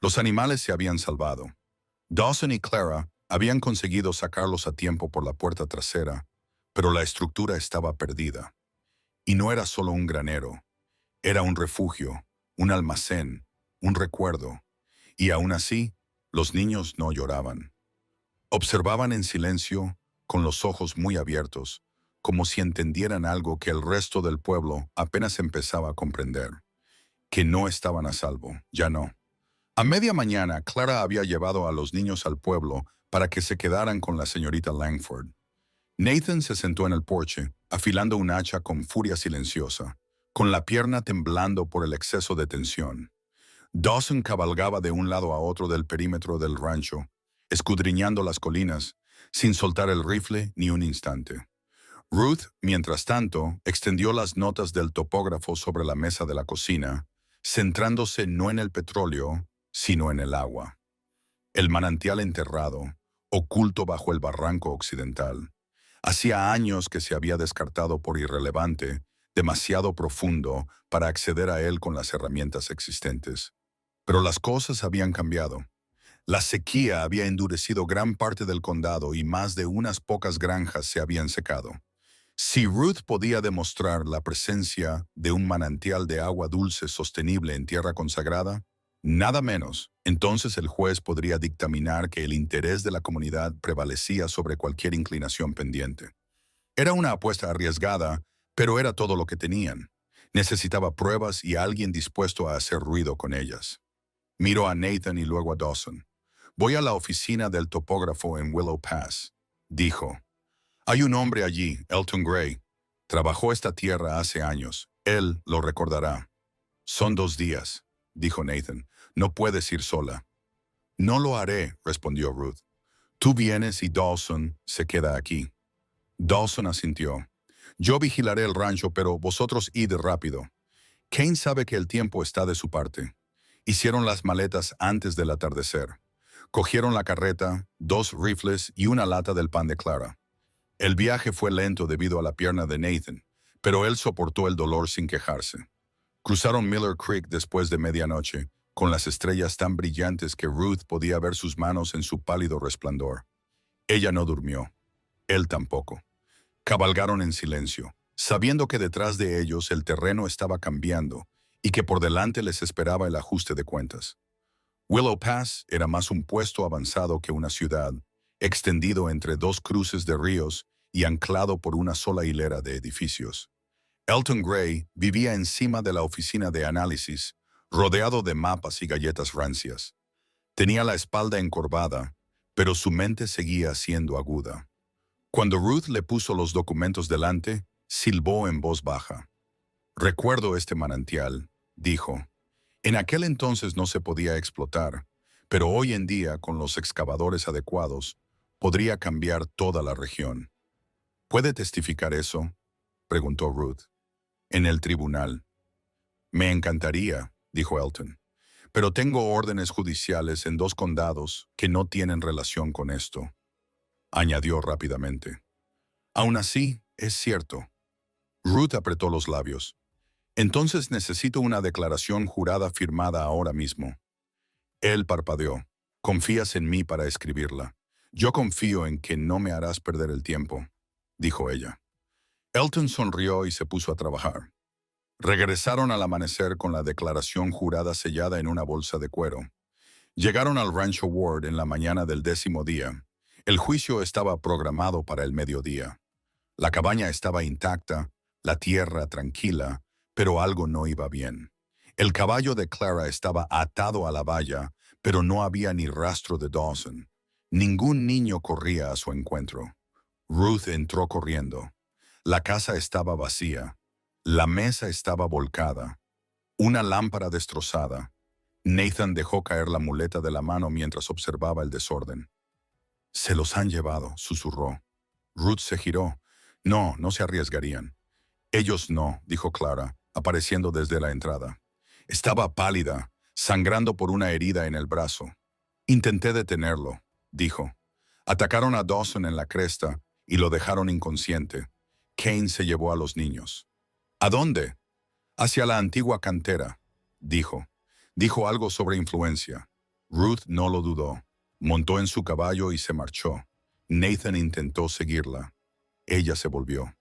Los animales se habían salvado. Dawson y Clara habían conseguido sacarlos a tiempo por la puerta trasera, pero la estructura estaba perdida. Y no era solo un granero. Era un refugio, un almacén, un recuerdo. Y aún así, los niños no lloraban. Observaban en silencio, con los ojos muy abiertos, como si entendieran algo que el resto del pueblo apenas empezaba a comprender. Que no estaban a salvo, ya no. A media mañana, Clara había llevado a los niños al pueblo para que se quedaran con la señorita Langford. Nathan se sentó en el porche, afilando un hacha con furia silenciosa, con la pierna temblando por el exceso de tensión. Dawson cabalgaba de un lado a otro del perímetro del rancho, escudriñando las colinas, sin soltar el rifle ni un instante. Ruth, mientras tanto, extendió las notas del topógrafo sobre la mesa de la cocina, centrándose no en el petróleo, sino en el agua. El manantial enterrado, oculto bajo el barranco occidental. Hacía años que se había descartado por irrelevante, demasiado profundo para acceder a él con las herramientas existentes. Pero las cosas habían cambiado. La sequía había endurecido gran parte del condado y más de unas pocas granjas se habían secado. Si Ruth podía demostrar la presencia de un manantial de agua dulce sostenible en tierra consagrada, nada menos, entonces el juez podría dictaminar que el interés de la comunidad prevalecía sobre cualquier inclinación pendiente. Era una apuesta arriesgada, pero era todo lo que tenían. Necesitaba pruebas y alguien dispuesto a hacer ruido con ellas. Miró a Nathan y luego a Dawson. «Voy a la oficina del topógrafo en Willow Pass», dijo. «Hay un hombre allí, Elton Gray. Trabajó esta tierra hace años. Él lo recordará». «Son 2 días», dijo Nathan. «No puedes ir sola». «No lo haré», respondió Ruth. «Tú vienes y Dawson se queda aquí». Dawson asintió. «Yo vigilaré el rancho, pero vosotros id rápido. Kane sabe que el tiempo está de su parte». Hicieron las maletas antes del atardecer. Cogieron la carreta, 2 rifles y una lata del pan de Clara. El viaje fue lento debido a la pierna de Nathan, pero él soportó el dolor sin quejarse. Cruzaron Miller Creek después de medianoche, con las estrellas tan brillantes que Ruth podía ver sus manos en su pálido resplandor. Ella no durmió. Él tampoco. Cabalgaron en silencio, sabiendo que detrás de ellos el terreno estaba cambiando y que por delante les esperaba el ajuste de cuentas. Willow Pass era más un puesto avanzado que una ciudad, extendido entre 2 cruces de ríos y anclado por una sola hilera de edificios. Elton Gray vivía encima de la oficina de análisis, rodeado de mapas y galletas rancias. Tenía la espalda encorvada, pero su mente seguía siendo aguda. Cuando Ruth le puso los documentos delante, silbó en voz baja. «Recuerdo este manantial», dijo. «En aquel entonces no se podía explotar, pero hoy en día, con los excavadores adecuados, podría cambiar toda la región». «¿Puede testificar eso?», preguntó Ruth. «En el tribunal». «Me encantaría», dijo Elton, «pero tengo órdenes judiciales en 2 condados que no tienen relación con esto», añadió rápidamente. «Aún así, es cierto». Ruth apretó los labios. «Entonces necesito una declaración jurada firmada ahora mismo». Él parpadeó. «¿Confías en mí para escribirla?» «Yo confío en que no me harás perder el tiempo», dijo ella. Elton sonrió y se puso a trabajar. Regresaron al amanecer con la declaración jurada sellada en una bolsa de cuero. Llegaron al Rancho Ward en la mañana del 10º día. El juicio estaba programado para el mediodía. La cabaña estaba intacta, la tierra tranquila, pero algo no iba bien. El caballo de Clara estaba atado a la valla, pero no había ni rastro de Dawson. Ningún niño corría a su encuentro. Ruth entró corriendo. La casa estaba vacía. La mesa estaba volcada. Una lámpara destrozada. Nathan dejó caer la muleta de la mano mientras observaba el desorden. «Se los han llevado», susurró. Ruth se giró. «No, no se arriesgarían». «Ellos no», dijo Clara, apareciendo desde la entrada. Estaba pálida, sangrando por una herida en el brazo. «Intenté detenerlo», dijo. «Atacaron a Dawson en la cresta y lo dejaron inconsciente. Kane se llevó a los niños». «¿A dónde?» «Hacia la antigua cantera», dijo. Dijo algo sobre influencia. Ruth no lo dudó. Montó en su caballo y se marchó. Nathan intentó seguirla. Ella se volvió.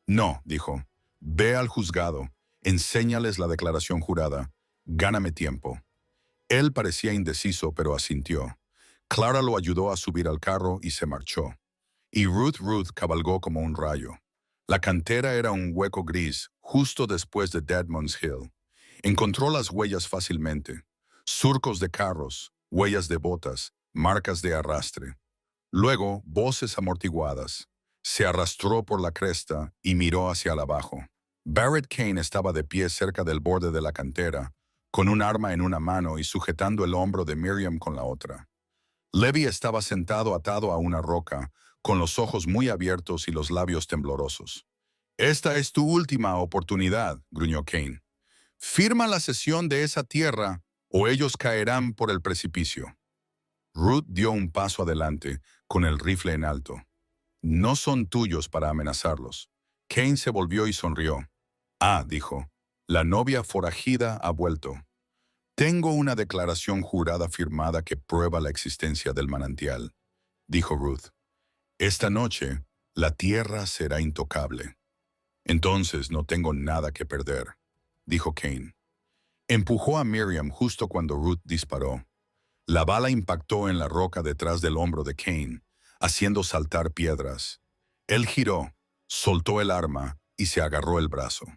«No», dijo. «Ve al juzgado. Enséñales la declaración jurada. Gáname tiempo». Él parecía indeciso, pero asintió. Clara lo ayudó a subir al carro y se marchó. Y Ruth cabalgó como un rayo. La cantera era un hueco gris, justo después de Deadman's Hill. Encontró las huellas fácilmente. Surcos de carros, huellas de botas, marcas de arrastre. Luego, voces amortiguadas. Se arrastró por la cresta y miró hacia el abajo. Barrett Kane estaba de pie cerca del borde de la cantera, con un arma en una mano y sujetando el hombro de Miriam con la otra. Levi estaba sentado atado a una roca, con los ojos muy abiertos y los labios temblorosos. «Esta es tu última oportunidad», gruñó Kane. «Firma la cesión de esa tierra o ellos caerán por el precipicio». Ruth dio un paso adelante, con el rifle en alto. «No son tuyos para amenazarlos». Kane se volvió y sonrió. «Ah», dijo, «la novia forajida ha vuelto». Tengo una declaración jurada firmada que prueba la existencia del manantial, dijo Ruth. Esta noche, la tierra será intocable. Entonces no tengo nada que perder, dijo Cain. Empujó a Miriam justo cuando Ruth disparó. La bala impactó en la roca detrás del hombro de Cain, haciendo saltar piedras. Él giró, soltó el arma y se agarró el brazo.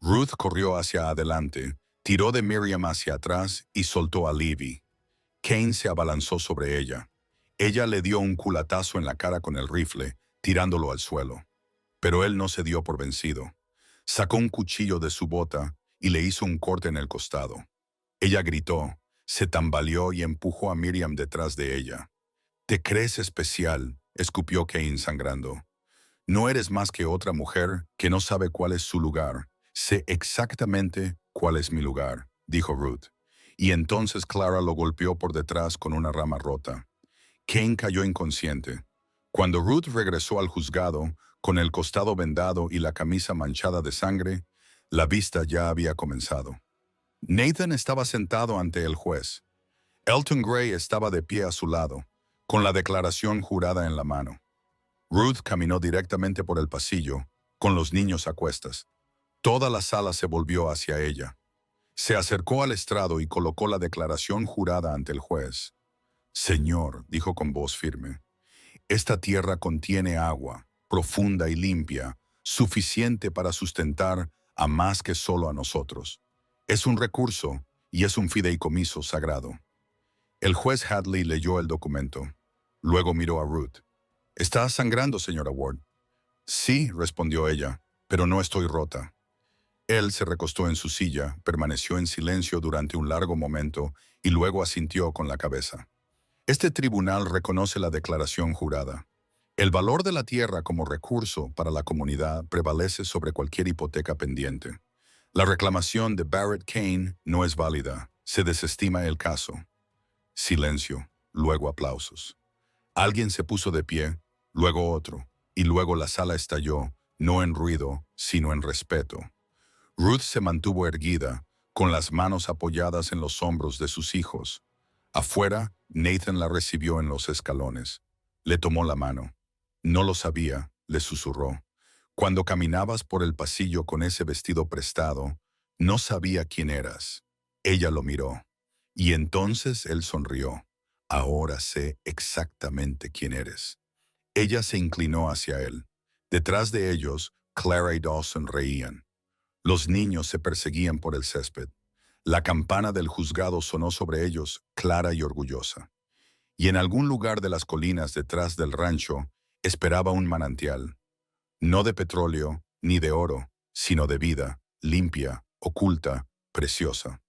Ruth corrió hacia adelante, tiró de Miriam hacia atrás y soltó a Livy. Cain se abalanzó sobre ella. Ella le dio un culatazo en la cara con el rifle, tirándolo al suelo. Pero él no se dio por vencido. Sacó un cuchillo de su bota y le hizo un corte en el costado. Ella gritó, se tambaleó y empujó a Miriam detrás de ella. «¿Te crees especial?», escupió Cain sangrando. «No eres más que otra mujer que no sabe cuál es su lugar. Sé exactamente cuál es mi lugar», dijo Ruth. Y entonces Clara lo golpeó por detrás con una rama rota. Cain cayó inconsciente. Cuando Ruth regresó al juzgado, con el costado vendado y la camisa manchada de sangre, la vista ya había comenzado. Nathan estaba sentado ante el juez. Elton Gray estaba de pie a su lado, con la declaración jurada en la mano. Ruth caminó directamente por el pasillo, con los niños a cuestas. Toda la sala se volvió hacia ella. Se acercó al estrado y colocó la declaración jurada ante el juez. «Señor», dijo con voz firme, «esta tierra contiene agua, profunda y limpia, suficiente para sustentar a más que solo a nosotros. Es un recurso y es un fideicomiso sagrado». El juez Hadley leyó el documento. Luego miró a Ruth. «¿Está sangrando, señora Ward?» «Sí», respondió ella, «pero no estoy rota». Él se recostó en su silla, permaneció en silencio durante un largo momento y luego asintió con la cabeza. Este tribunal reconoce la declaración jurada. El valor de la tierra como recurso para la comunidad prevalece sobre cualquier hipoteca pendiente. La reclamación de Barrett Cain no es válida. Se desestima el caso. Silencio, luego aplausos. Alguien se puso de pie, luego otro, y luego la sala estalló, no en ruido, sino en respeto. Ruth se mantuvo erguida, con las manos apoyadas en los hombros de sus hijos. Afuera, Nathan la recibió en los escalones. Le tomó la mano. «No lo sabía», le susurró. «Cuando caminabas por el pasillo con ese vestido prestado, no sabía quién eras». Ella lo miró. Y entonces él sonrió. «Ahora sé exactamente quién eres». Ella se inclinó hacia él. Detrás de ellos, Clara y Dawson reían. Los niños se perseguían por el césped. La campana del juzgado sonó sobre ellos, clara y orgullosa. Y en algún lugar de las colinas detrás del rancho esperaba un manantial. No de petróleo, ni de oro, sino de vida, limpia, oculta, preciosa.